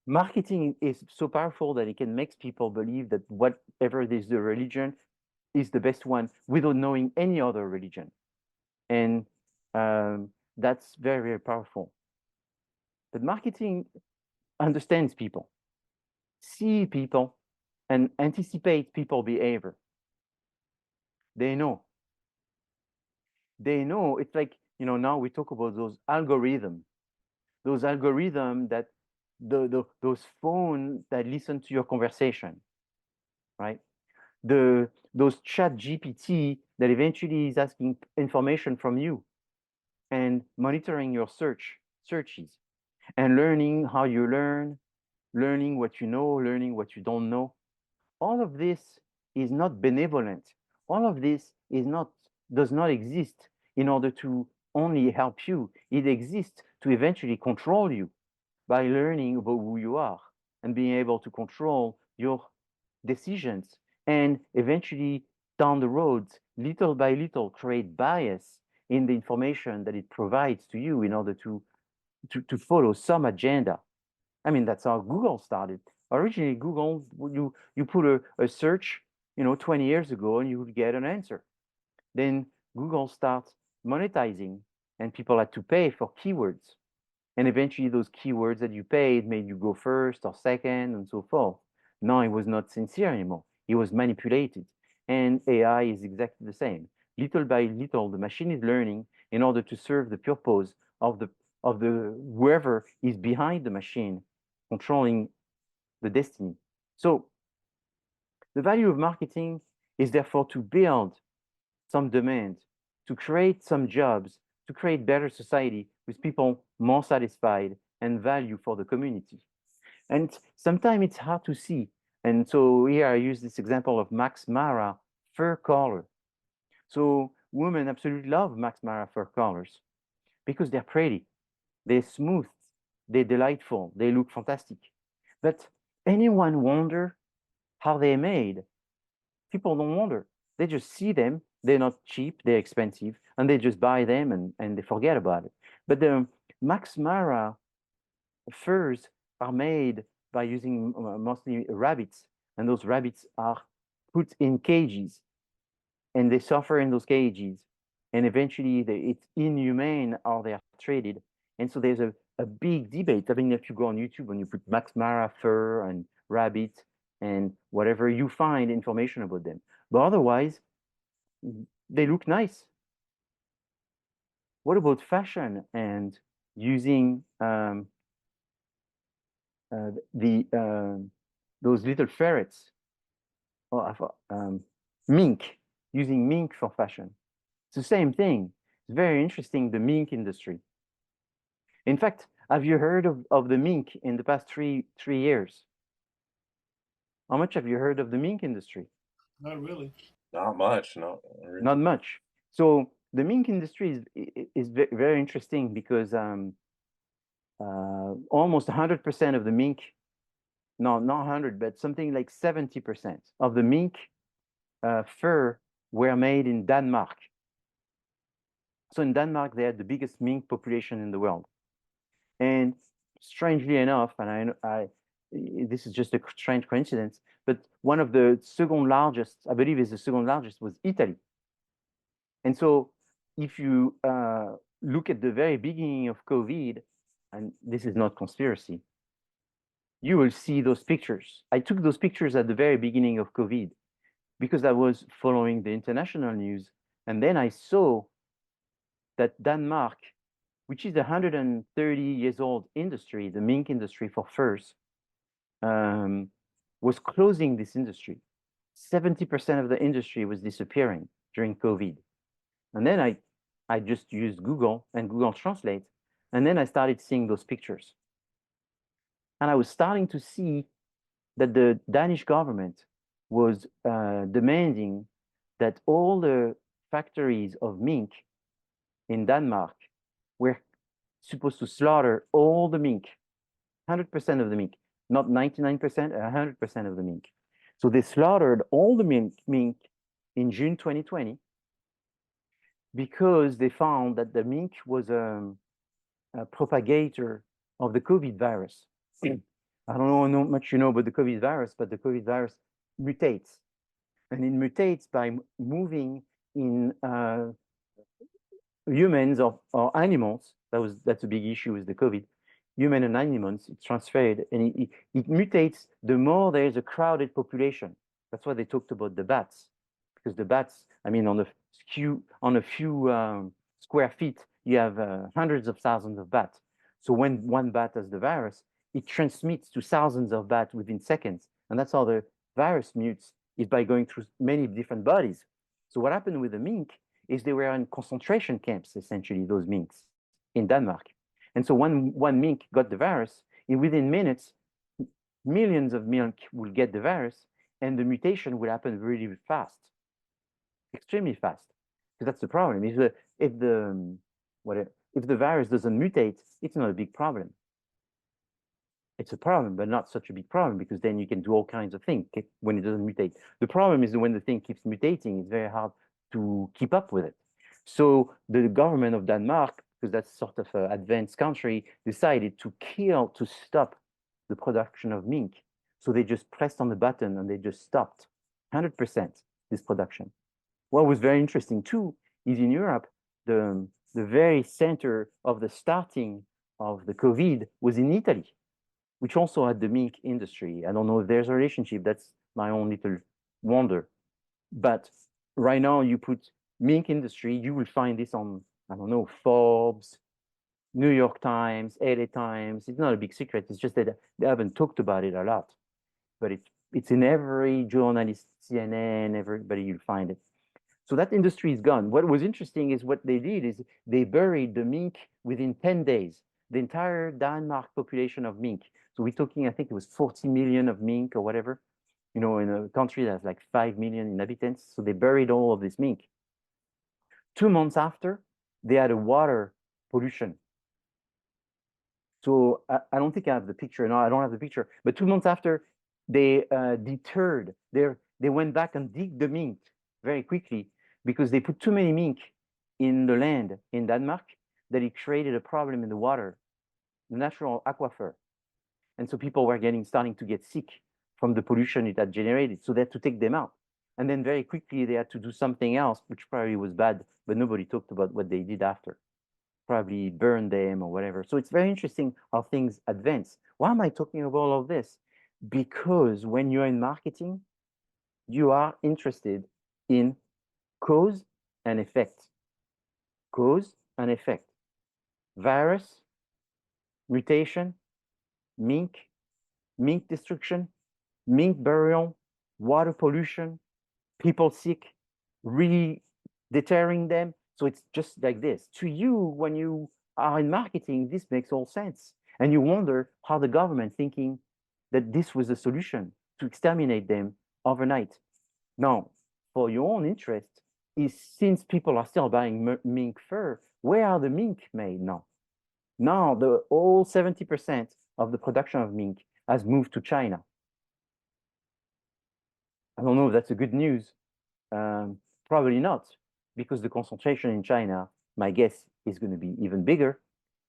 marketing is so powerful that it can make people believe that whatever is the religion is the best one without knowing any other religion. And that's very, very powerful. But marketing understands people, see people, and anticipate people behavior. They know. They know. It's like, you know, now we talk about those algorithms that those phones that listen to your conversation, right? Those chat GPT that eventually is asking information from you and monitoring your searches and learning how you learning what you know, learning what you don't know. All of this is not benevolent. All of this does not exist in order to only help you. It exists to eventually control you by learning about who you are and being able to control your decisions, and eventually down the road, little by little, create bias in the information that it provides to you in order to follow some agenda. I mean, that's how Google started. Originally, Google, you put a search, you know, 20 years ago, and you would get an answer. Then Google starts monetizing, and people had to pay for keywords. And eventually, those keywords that you paid made you go first or second, and so forth. Now it was not sincere anymore. It was manipulated. And AI is exactly the same. Little by little, the machine is learning in order to serve the purpose of the whoever is behind the machine, controlling the destiny. So the value of marketing is therefore to build some demand, to create some jobs, to create better society with people more satisfied and value for the community. And sometimes it's hard to see. And so here I use this example of Max Mara fur collar. So women absolutely love Max Mara fur collars because they're pretty, they're smooth, they're delightful, they look fantastic. But anyone wonder how they're made? People don't wonder. They just see them. They're not cheap, they're expensive, and they just buy them and they forget about it. But the Max Mara furs are made by using mostly rabbits, and those rabbits are put in cages, and they suffer in those cages, and eventually it's inhumane how they are traded. And so there's a big debate. I mean, if you go on YouTube and you put Max Mara fur and rabbit and whatever, you find information about them. But otherwise, they look nice. What about fashion and using those little ferrets, or mink, using mink for fashion? It's the same thing. It's very interesting, the mink industry. In fact, have you heard of the mink in the past three years? How much have you heard of the mink industry? Not really. Not much, no. Really. Not much. So the mink industry is very interesting because almost 100% of the mink, no, not 100, but something like 70% of the mink fur were made in Denmark. So in Denmark, they had the biggest mink population in the world. And strangely enough, and this is just a strange coincidence, but one of the second largest, I believe is the second largest, was Italy. And so if you look at the very beginning of COVID, and this is not conspiracy, you will see those pictures. I took those pictures at the very beginning of COVID because I was following the international news. And then I saw that Denmark, which is a 130 years old industry, the mink industry for furs, was closing this industry. 70% of the industry was disappearing during COVID. And then I just used Google and Google Translate, and then I started seeing those pictures. And I was starting to see that the Danish government was demanding that all the factories of mink in Denmark were supposed to slaughter all the mink, 100% of the mink, not 99%, 100% of the mink. So they slaughtered all the mink in June 2020 because they found that the mink was a propagator of the COVID virus. I don't know how much you know about the COVID virus, but the COVID virus mutates. And it mutates by moving in humans or animals. That's a big issue with the COVID. Human and animals, it's transferred, and it mutates the more there is a crowded population. That's why they talked about the bats, because the bats, I mean, on a few square feet, you have hundreds of thousands of bats. So when one bat has the virus, it transmits to thousands of bats within seconds. And that's how the virus mutes, is by going through many different bodies. So what happened with the mink is they were in concentration camps, essentially, those minks in Denmark. And so one mink got the virus, and within minutes, millions of mink will get the virus, and the mutation will happen really fast, extremely fast. Because that's the problem. If the virus doesn't mutate, it's not a big problem. It's a problem, but not such a big problem, because then you can do all kinds of things when it doesn't mutate. The problem is that when the thing keeps mutating, it's very hard to keep up with it. So the government of Denmark, because that's sort of an advanced country, decided to stop the production of mink. So they just pressed on the button and they just stopped 100% this production. What was very interesting too is in Europe, the very center of the starting of the COVID was in Italy, which also had the mink industry. I don't know if there's a relationship. That's my own little wonder. But right now, you put mink industry, you will find this on, I don't know, Forbes, New York Times, LA Times. It's not a big secret. It's just that they haven't talked about it a lot. But it's in every journalist, CNN, everybody, you'll find it. So that industry is gone. What was interesting is what they did is they buried the mink within 10 days, the entire Denmark population of mink. So we're talking, I think it was 40 million of mink or whatever, you know, in a country that's like 5 million inhabitants. So they buried all of this mink. 2 months after, they had a water pollution. So I don't think I have the picture. No, I don't have the picture. But 2 months after, they deterred. They went back and digged the mink very quickly because they put too many mink in the land in Denmark that it created a problem in the water, the natural aquifer. And so people were starting to get sick from the pollution it had generated. So they had to take them out. And then very quickly, they had to do something else, which probably was bad, but nobody talked about what they did after. Probably burn them or whatever. So it's very interesting how things advance. Why am I talking about all of this? Because when you're in marketing, you are interested in cause and effect. Cause and effect. Virus, mutation, mink destruction, mink burial, water pollution, people sick, really deterring them. So it's just like this. To you, when you are in marketing, this makes all sense. And you wonder how the government thinking that this was a solution to exterminate them overnight. Now, for your own interest, is since people are still buying mink fur, where are the mink made now? Now, all 70% of the production of mink has moved to China. I don't know if that's a good news. Probably not, because the concentration in China, my guess, is going to be even bigger.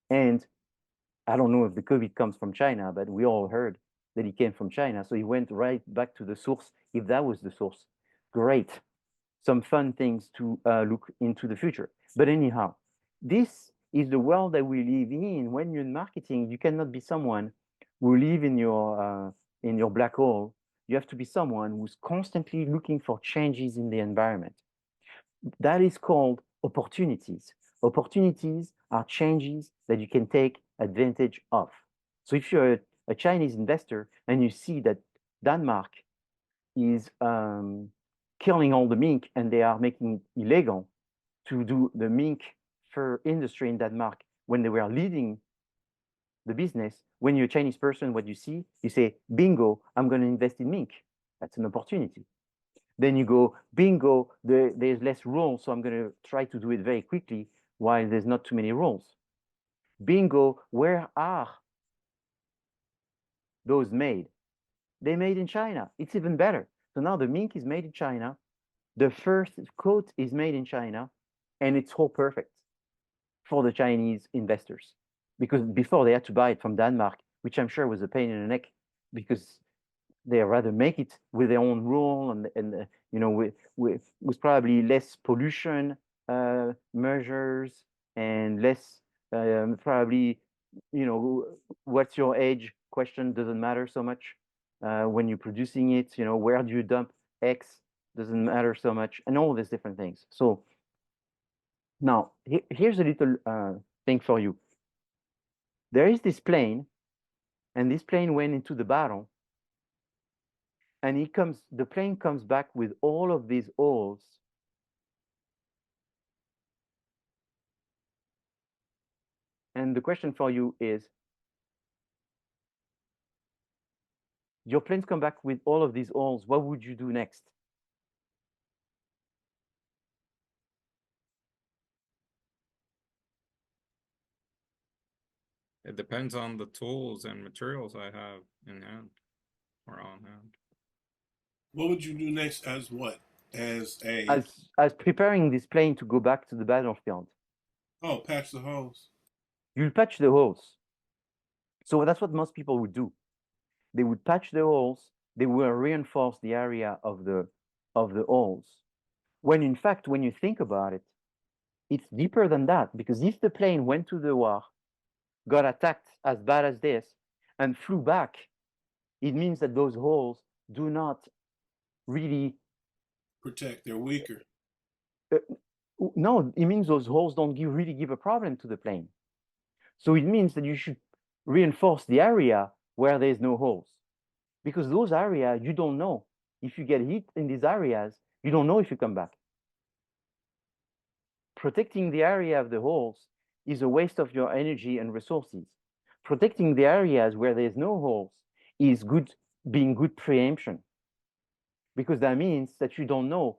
And I don't know if the COVID comes from China, but we all heard that it came from China. So he went right back to the source. If that was the source, great. Some fun things to look into the future. But anyhow, this is the world that we live in. When you're in marketing, you cannot be someone who live in your black hole. You have to be someone who's constantly looking for changes in the environment. That is called opportunities. Opportunities are changes that you can take advantage of. So if you're a Chinese investor and you see that Denmark is killing all the mink and they are making it illegal to do the mink fur industry in Denmark when they were leading the business, when you're a Chinese person, what you see, you say, bingo, I'm going to invest in mink. That's an opportunity. Then you go, bingo, there's less rules, so I'm going to try to do it very quickly while there's not too many rules. Bingo, where are those made? They made in China. It's even better. So now the mink is made in China. The first coat is made in China, and it's all perfect for the Chinese investors. Because before they had to buy it from Denmark, which I'm sure was a pain in the neck, because they rather make it with their own rule and you know, with probably less pollution measures and less probably, you know, what's your age question doesn't matter so much when you're producing it. You know, where do you dump X doesn't matter so much, and all these different things. So now here's a little thing for you. There is this plane, and this plane went into the battle. And the plane comes back with all of these holes. And the question for you is, your planes come back with all of these holes, what would you do next? It depends on the tools and materials I have in hand or on hand. What would you do next as what? As a As preparing this plane to go back to the battlefield. oh, patch the holes. You'll patch the holes. So that's what most people would do. They would patch the holes, they will reinforce the area of the holes. When in fact, when you think about it, it's deeper than that, because if the plane went to the war, got attacked as bad as this, and flew back, it means that those holes do not really Protect, they're weaker. No, it means those holes don't really give a problem to the plane. So it means that you should reinforce the area where there's no holes, because those areas, you don't know. If you get hit in these areas, you don't know if you come back. Protecting the area of the holes is a waste of your energy and resources. Protecting the areas where there's no holes is being good preemption, because that means that you don't know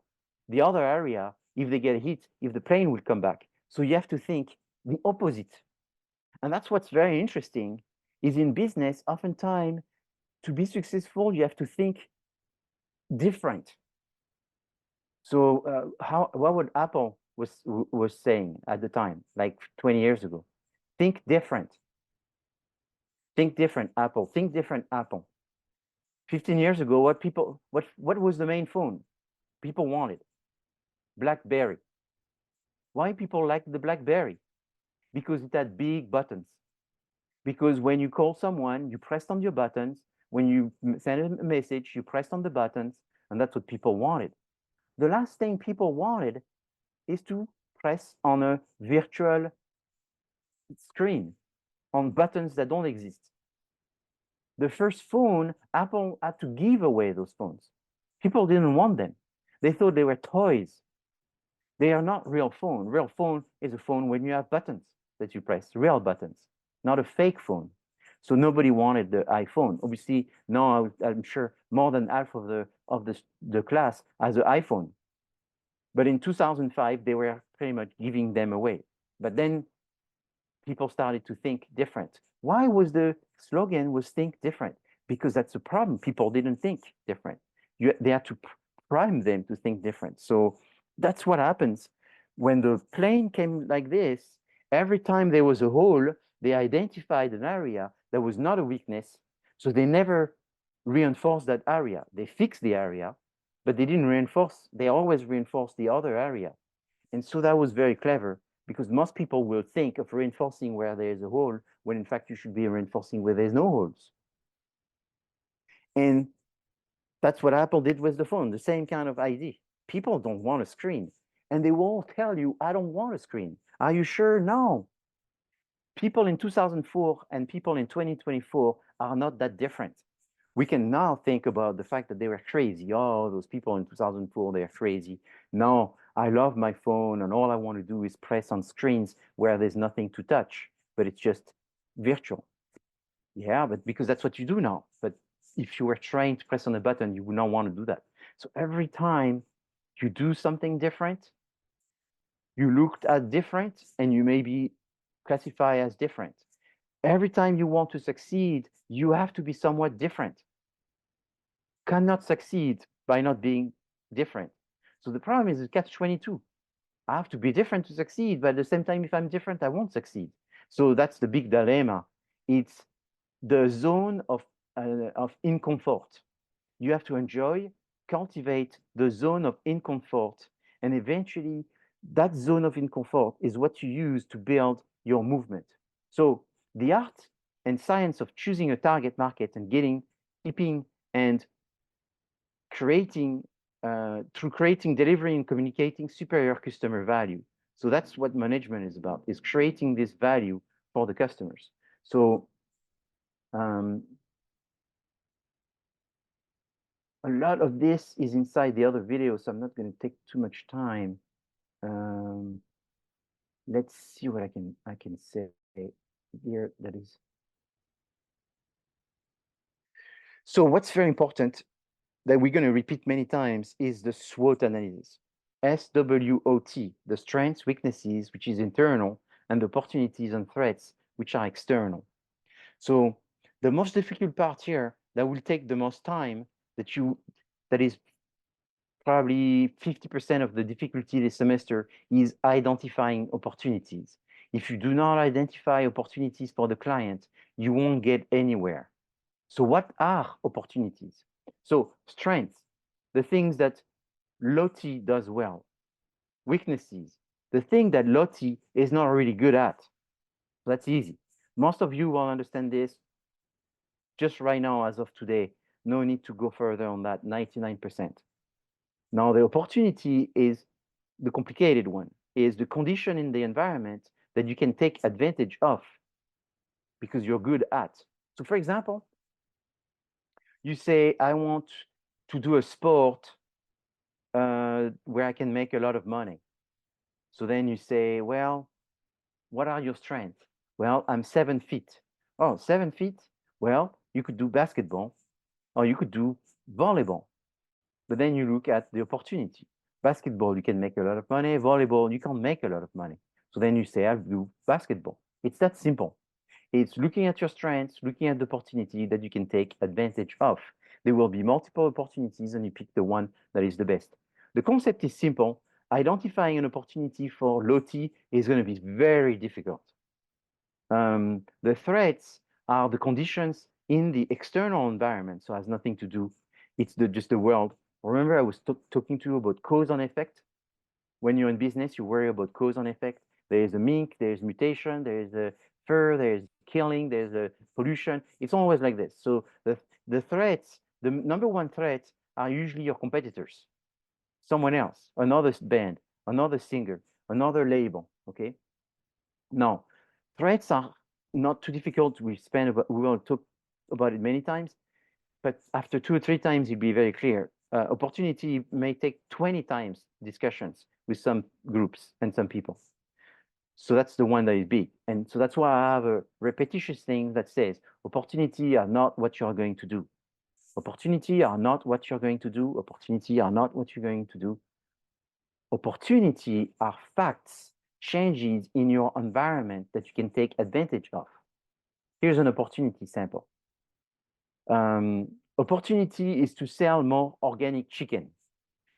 the other area, if they get hit, if the plane will come back. So you have to think the opposite. And that's what's very interesting, is in business, oftentimes, to be successful, you have to think different. So what would Apple was saying at the time, like 20 years ago? Think different. Think different, Apple. Think different, Apple. 15 years ago, what was the main phone people wanted? BlackBerry. Why people liked the BlackBerry? Because it had big buttons. Because when you call someone, you pressed on your buttons. When you send a message, you pressed on the buttons, and that's what people wanted. The last thing people wanted is to press on a virtual screen, on buttons that don't exist. The first phone, Apple had to give away those phones. People didn't want them. They thought they were toys. They are not real phone. Real phone is a phone when you have buttons that you press, real buttons, not a fake phone. So nobody wanted the iPhone. Obviously, now I'm sure more than half of the class has an iPhone. But in 2005, they were pretty much giving them away. But then people started to think different. Why was the slogan was think different? Because that's the problem. People didn't think different. They had to prime them to think different. So that's what happens when the plane came like this. Every time there was a hole, they identified an area that was not a weakness. So they never reinforced that area. They fixed the area, but they didn't reinforce. They always reinforced the other area. And so that was very clever, because most people will think of reinforcing where there's a hole, when in fact you should be reinforcing where there's no holes. And that's what Apple did with the phone, the same kind of idea. People don't want a screen, and they will tell you, I don't want a screen. Are you sure? No. People in 2004 and people in 2024 are not that different. We can now think about the fact that they were crazy. Oh, those people in 2004, they're crazy. No, I love my phone, and all I want to do is press on screens where there's nothing to touch, but it's just virtual. Yeah, but because that's what you do now. But if you were trying to press on a button, you would not want to do that. So every time you do something different, you looked at different, and you maybe classify as different. Every time you want to succeed, you have to be somewhat different. Cannot succeed by not being different. So the problem is catch-22. I have to be different to succeed, but at the same time, if I'm different, I won't succeed. So that's the big dilemma. It's the zone of incomfort. You have to enjoy, cultivate the zone of incomfort, and eventually that zone of incomfort is what you use to build your movement. So the art and science of choosing a target market and keeping, and creating, through creating, delivering, and communicating superior customer value. So that's what management is about, is creating this value for the customers. So a lot of this is inside the other video, so I'm not going to take too much time. Let's see what I can say here. That is. So what's very important that we're going to repeat many times is the SWOT analysis. SWOT, the strengths, weaknesses, which is internal, and the opportunities and threats, which are external. So the most difficult part here that will take the most time, that is probably 50% of the difficulty this semester, is identifying opportunities. If you do not identify opportunities for the client, you won't get anywhere. So what are opportunities? So strengths, the things that Lottie does well. Weaknesses, the thing that Lottie is not really good at. That's easy. Most of you will understand this just right now as of today. No need to go further on that, 99%. Now the opportunity is the complicated one, is the condition in the environment that you can take advantage of because you're good at. So for example, you say, I want to do a sport where I can make a lot of money. So then you say, well, what are your strengths? Well, I'm 7 feet. Oh, 7 feet? Well, you could do basketball or you could do volleyball. But then you look at the opportunity. Basketball, you can make a lot of money. Volleyball, you can't make a lot of money. So then you say, I'll do basketball. It's that simple. It's looking at your strengths, looking at the opportunity that you can take advantage of. There will be multiple opportunities and you pick the one that is the best. The concept is simple. Identifying an opportunity for Lottie is going to be very difficult. The threats are the conditions in the external environment, so it has nothing to do. It's just the world. Remember, I was talking to you about cause and effect. When you're in business, you worry about cause and effect. There's a mink, there's mutation, there's a fur, there's killing, there's a pollution. It's always like this. So the threats, the number one threats are usually your competitors, someone else, another band, another singer, another label. Okay. Now, threats are not too difficult. We will talk about it many times, but after 2 or 3 times, it'll be very clear. Opportunity may take 20 times discussions with some groups and some people. So that's the one that is big. And so that's why I have a repetitious thing that says, opportunity are not what you're going to do. Opportunity are not what you're going to do. Opportunity are not what you're going to do. Opportunity are facts, changes in your environment that you can take advantage of. Here's an opportunity sample. Opportunity is to sell more organic chicken.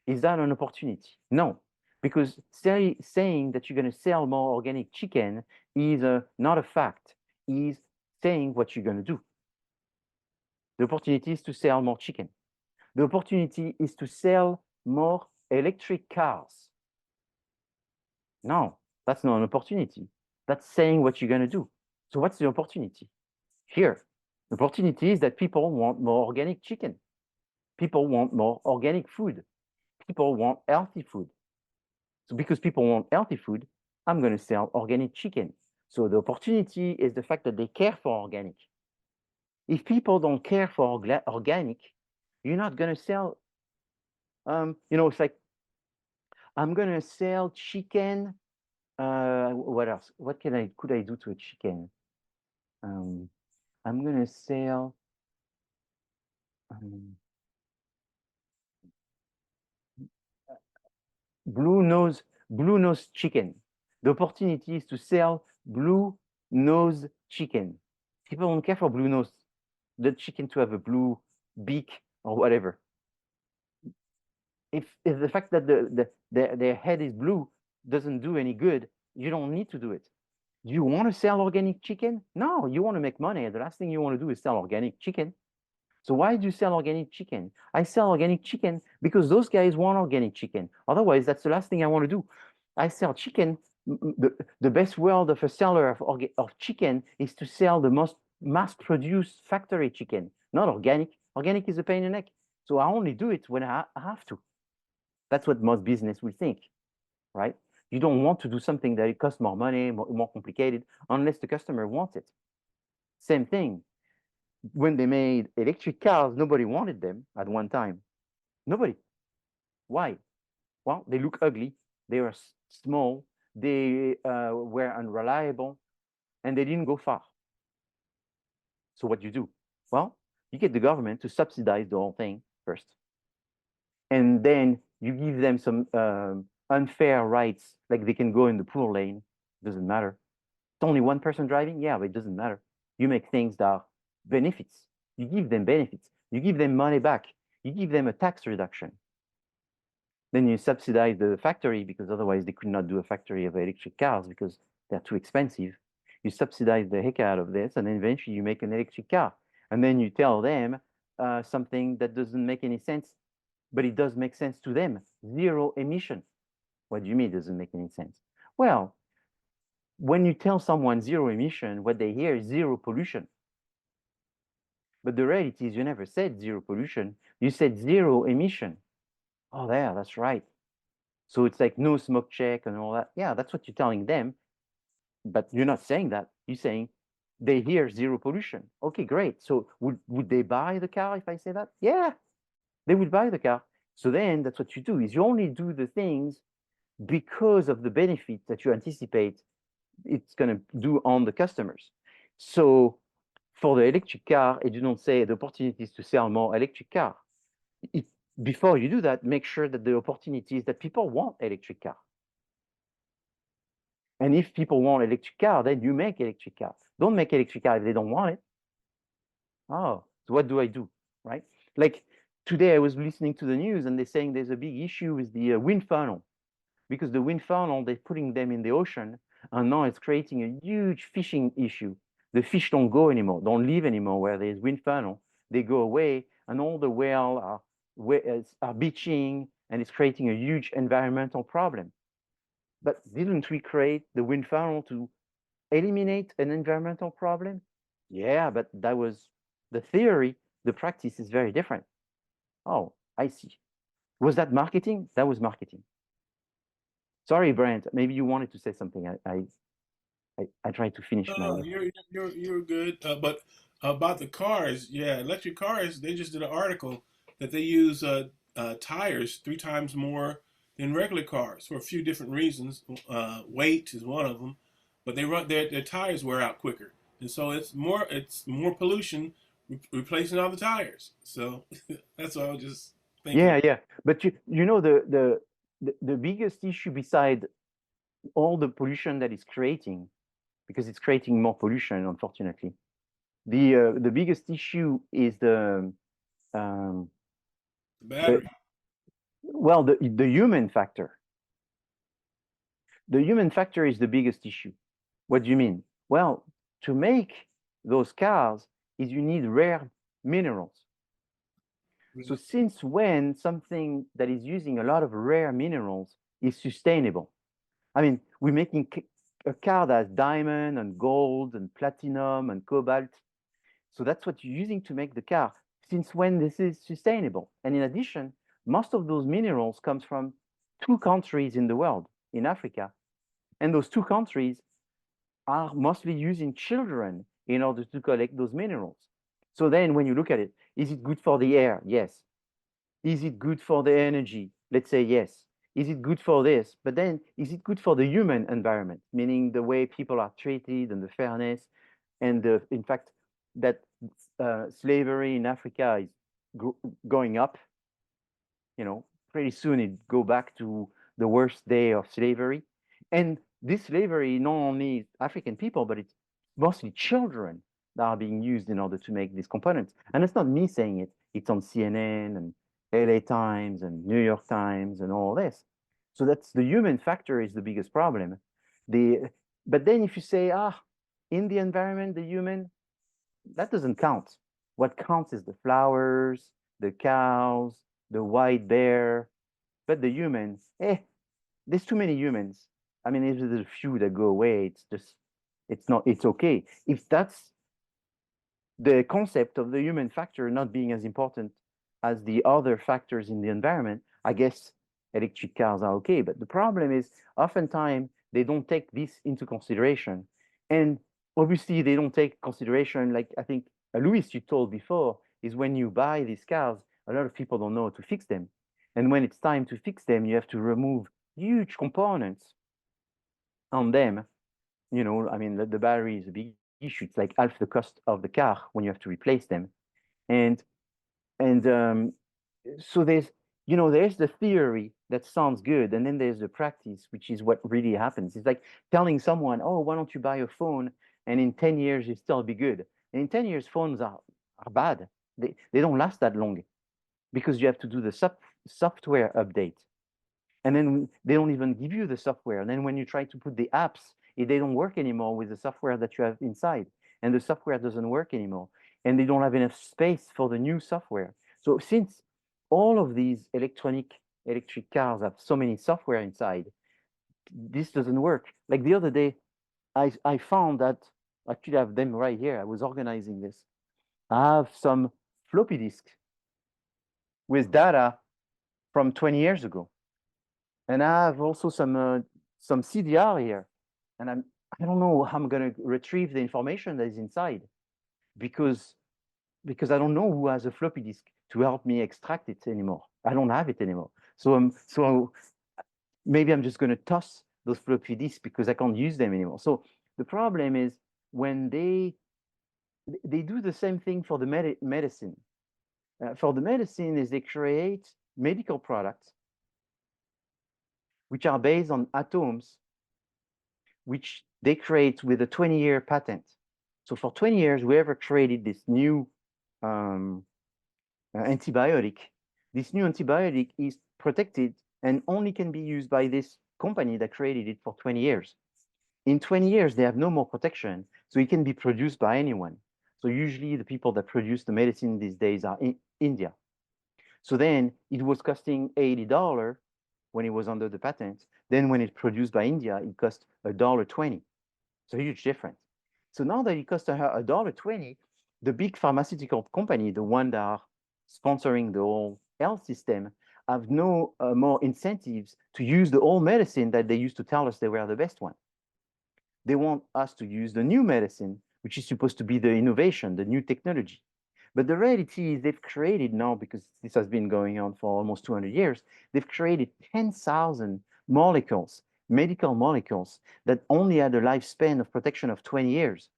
Is that an opportunity? No, because saying that you're going to sell more organic chicken is not a fact, is saying what you're going to do. The opportunity is to sell more chicken. The opportunity is to sell more electric cars. No, that's not an opportunity. That's saying what you're going to do. So what's the opportunity? Here, the opportunity is that people want more organic chicken. People want more organic food. People want healthy food. So because people want healthy food, I'm going to sell organic chicken. So the opportunity is the fact that they care for organic. If people don't care for organic, you're not going to sell, it's like, I'm going to sell chicken. What else? What could I do to a chicken? I'm going to sell blue nose chicken. The opportunity is to sell blue nose chicken. People don't care for blue nose, the chicken to have a blue beak or whatever. If the fact that their head is blue doesn't do any good, you don't need to do it. Do you want to sell organic chicken? No, you want to make money. The last thing you want to do is sell organic chicken. So why do you sell organic chicken? I sell organic chicken because those guys want organic chicken. Otherwise, that's the last thing I want to do. I sell chicken. The best world of a seller of chicken is to sell the most mass-produced factory chicken, not organic. Organic is a pain in the neck. So I only do it when I have to. That's what most business will think, right? You don't want to do something that it costs more money, more complicated, unless the customer wants it. Same thing. When they made electric cars, nobody wanted them at one time. Nobody. Why? Well, they look ugly. They were small. They were unreliable, and they didn't go far. So what you do? Well, you get the government to subsidize the whole thing first. And then you give them some unfair rights, like they can go in the poor lane. Doesn't matter. It's only one person driving? Yeah, but it doesn't matter. You make things that are benefits. You give them benefits. You give them money back. You give them a tax reduction. Then you subsidize the factory because otherwise they could not do a factory of electric cars because they're too expensive. You subsidize the heck out of this, and then eventually you make an electric car. And then you tell them something that doesn't make any sense, but it does make sense to them. Zero emission. What do you mean it doesn't make any sense? Well, when you tell someone zero emission, what they hear is zero pollution. But the reality is you never said zero pollution. You said zero emission. Oh, there, that's right. So it's like no smoke check and all that. Yeah, that's what you're telling them. But you're not saying that. You're saying they hear zero pollution. Okay, great. So would they buy the car if I say that? Yeah, they would buy the car. So then that's what you do is you only do the things because of the benefit that you anticipate it's going to do on the customers. So for the electric car, you don't say the opportunities to sell more electric car. Before you do that, make sure that the opportunity is that people want electric car. And if people want electric car, then you make electric car. Don't make electric car if they don't want it. Oh, so what do I do, right? Like today I was listening to the news and they're saying there's a big issue with the wind funnel. Because the wind funnel, they're putting them in the ocean, and now it's creating a huge fishing issue. The fish don't go anymore, don't live anymore where there's wind funnel. They go away, and all the whales are beaching, and it's creating a huge environmental problem. But didn't we create the wind funnel to eliminate an environmental problem? Yeah, but that was the theory. The practice is very different. Oh, I see. Was that marketing? That was marketing. Sorry, Brent. Maybe you wanted to say something. I tried to finish my. No, you're good. But about the cars, yeah, electric cars. They just did an article that they use tires 3 times more than regular cars for a few different reasons. Weight is one of them, but they run their tires wear out quicker, and so it's more pollution replacing all the tires. So that's what I was just thinking. Yeah. But you know the biggest issue beside all the pollution that it's creating, because it's creating more pollution, unfortunately. The biggest issue is the battery. The human factor. The human factor is the biggest issue. What do you mean? Well, to make those cars is you need rare minerals. So since when something that is using a lot of rare minerals is sustainable? I mean, we're making a car that has diamond and gold and platinum and cobalt. So that's what you're using to make the car. Since when this is sustainable? And in addition, most of those minerals comes from 2 countries in the world, in Africa. And those 2 countries are mostly using children in order to collect those minerals. So then when you look at it, is it good for the air? Yes. Is it good for the energy? Let's say yes. Is it good for this? But then is it good for the human environment? Meaning the way people are treated and the fairness and in fact, that slavery in Africa is going up. You know, pretty soon it go back to the worst day of slavery. And this slavery not only African people, but it's mostly children that are being used in order to make these components. And it's not me saying it. It's on CNN and LA Times and New York Times and all this. So that's the human factor is the biggest problem. But then if you say, in the environment, the human, that doesn't count. What counts is the flowers, the cows, the white bear, but the humans, there's too many humans. I mean, if there's a few that go away, it's okay. If that's the concept of the human factor not being as important as the other factors in the environment, I guess electric cars are okay. But the problem is oftentimes they don't take this into consideration. And obviously they don't take consideration, like I think Luis, you told before, is when you buy these cars, a lot of people don't know how to fix them. And when it's time to fix them, you have to remove huge components on them. You know, I mean, the battery is a big issue. It's like half the cost of the car when you have to replace them. And so there's the theory that sounds good, and then there's the practice, which is what really happens. It's like telling someone, oh, why don't you buy a phone, and in 10 years you still be good. And in 10 years phones are bad. They don't last that long because you have to do the software update, and then they don't even give you the software. And then when you try to put the apps, they don't work anymore with the software that you have inside, and the software doesn't work anymore, and they don't have enough space for the new software. So since all of these electric cars have so many software inside, this doesn't work. Like the other day, I found that, actually I have them right here. I was organizing this. I have some floppy disks with data from 20 years ago. And I have also some CDR here. And I don't know how I'm going to retrieve the information that is inside because I don't know who has a floppy disk to help me extract it anymore. I don't have it anymore. So maybe I'm just going to toss those floppy disks because I can't use them anymore. So the problem is when they do the same thing for the medicine. For the medicine is they create medical products which are based on atoms which they create with a 20-year patent. So for 20 years, whoever created this new antibiotic, this new antibiotic is protected and only can be used by this company that created it for 20 years. In 20 years, they have no more protection, so it can be produced by anyone. So usually the people that produce the medicine these days are in India. So then it was costing $80 when it was under the patent. Then when it's produced by India, it costs $1.20. It's a huge difference. So now that it costs $1.20, the big pharmaceutical company, the one that are sponsoring the whole health system, have no more incentives to use the old medicine that they used to tell us they were the best one. They want us to use the new medicine, which is supposed to be the innovation, the new technology. But the reality is they've created now, because this has been going on for almost 200 years, they've created 10,000 molecules, medical molecules, that only had a lifespan of protection of 20 years.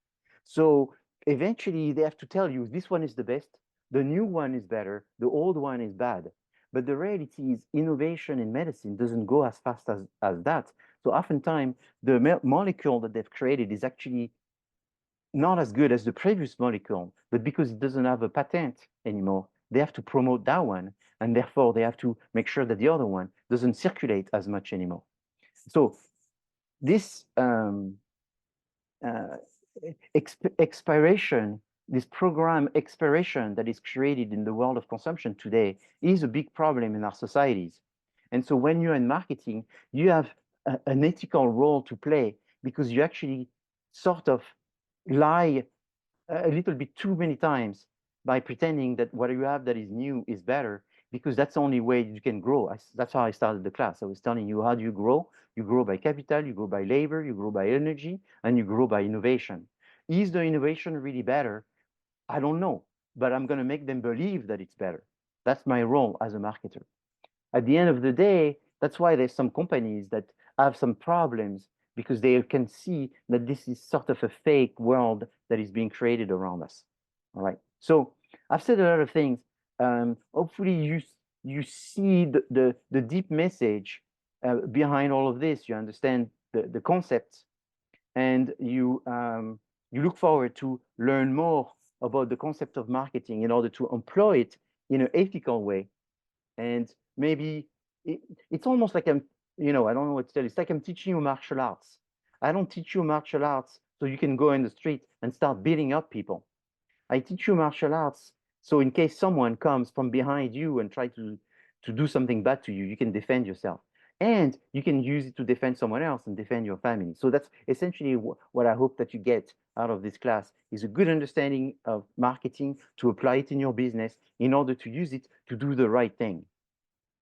So eventually they have to tell you, this one is the best, the new one is better, the old one is bad. But the reality is innovation in medicine doesn't go as fast as that. So oftentimes the molecule that they've created is actually not as good as the previous molecule, but because it doesn't have a patent anymore, they have to promote that one, and therefore they have to make sure that the other one doesn't circulate as much anymore. So this expiration, this program expiration that is created in the world of consumption today is a big problem in our societies. And so when you're in marketing, you have an ethical role to play because you actually sort of lie a little bit too many times by pretending that what you have that is new is better, because that's the only way you can grow. That's how I started the class. I was telling you, how do you grow? You grow by capital, you grow by labor, you grow by energy, and you grow by innovation. Is the innovation really better? I don't know, but I'm going to make them believe that it's better. That's my role as a marketer. At the end of the day, that's why there's some companies that have some problems, because they can see that this is sort of a fake world that is being created around us. All right. So I've said a lot of things. Hopefully you see the deep message behind all of this. You understand the concepts, and you you look forward to learn more about the concept of marketing in order to employ it in an ethical way. And maybe it's almost like I'm, I don't know what to tell you. It's like I'm teaching you martial arts. I don't teach you martial arts so you can go in the street and start beating up people. I teach you martial arts so in case someone comes from behind you and try to do something bad to you, you can defend yourself. And you can use it to defend someone else and defend your family. So that's essentially what I hope that you get out of this class is a good understanding of marketing to apply it in your business in order to use it to do the right thing.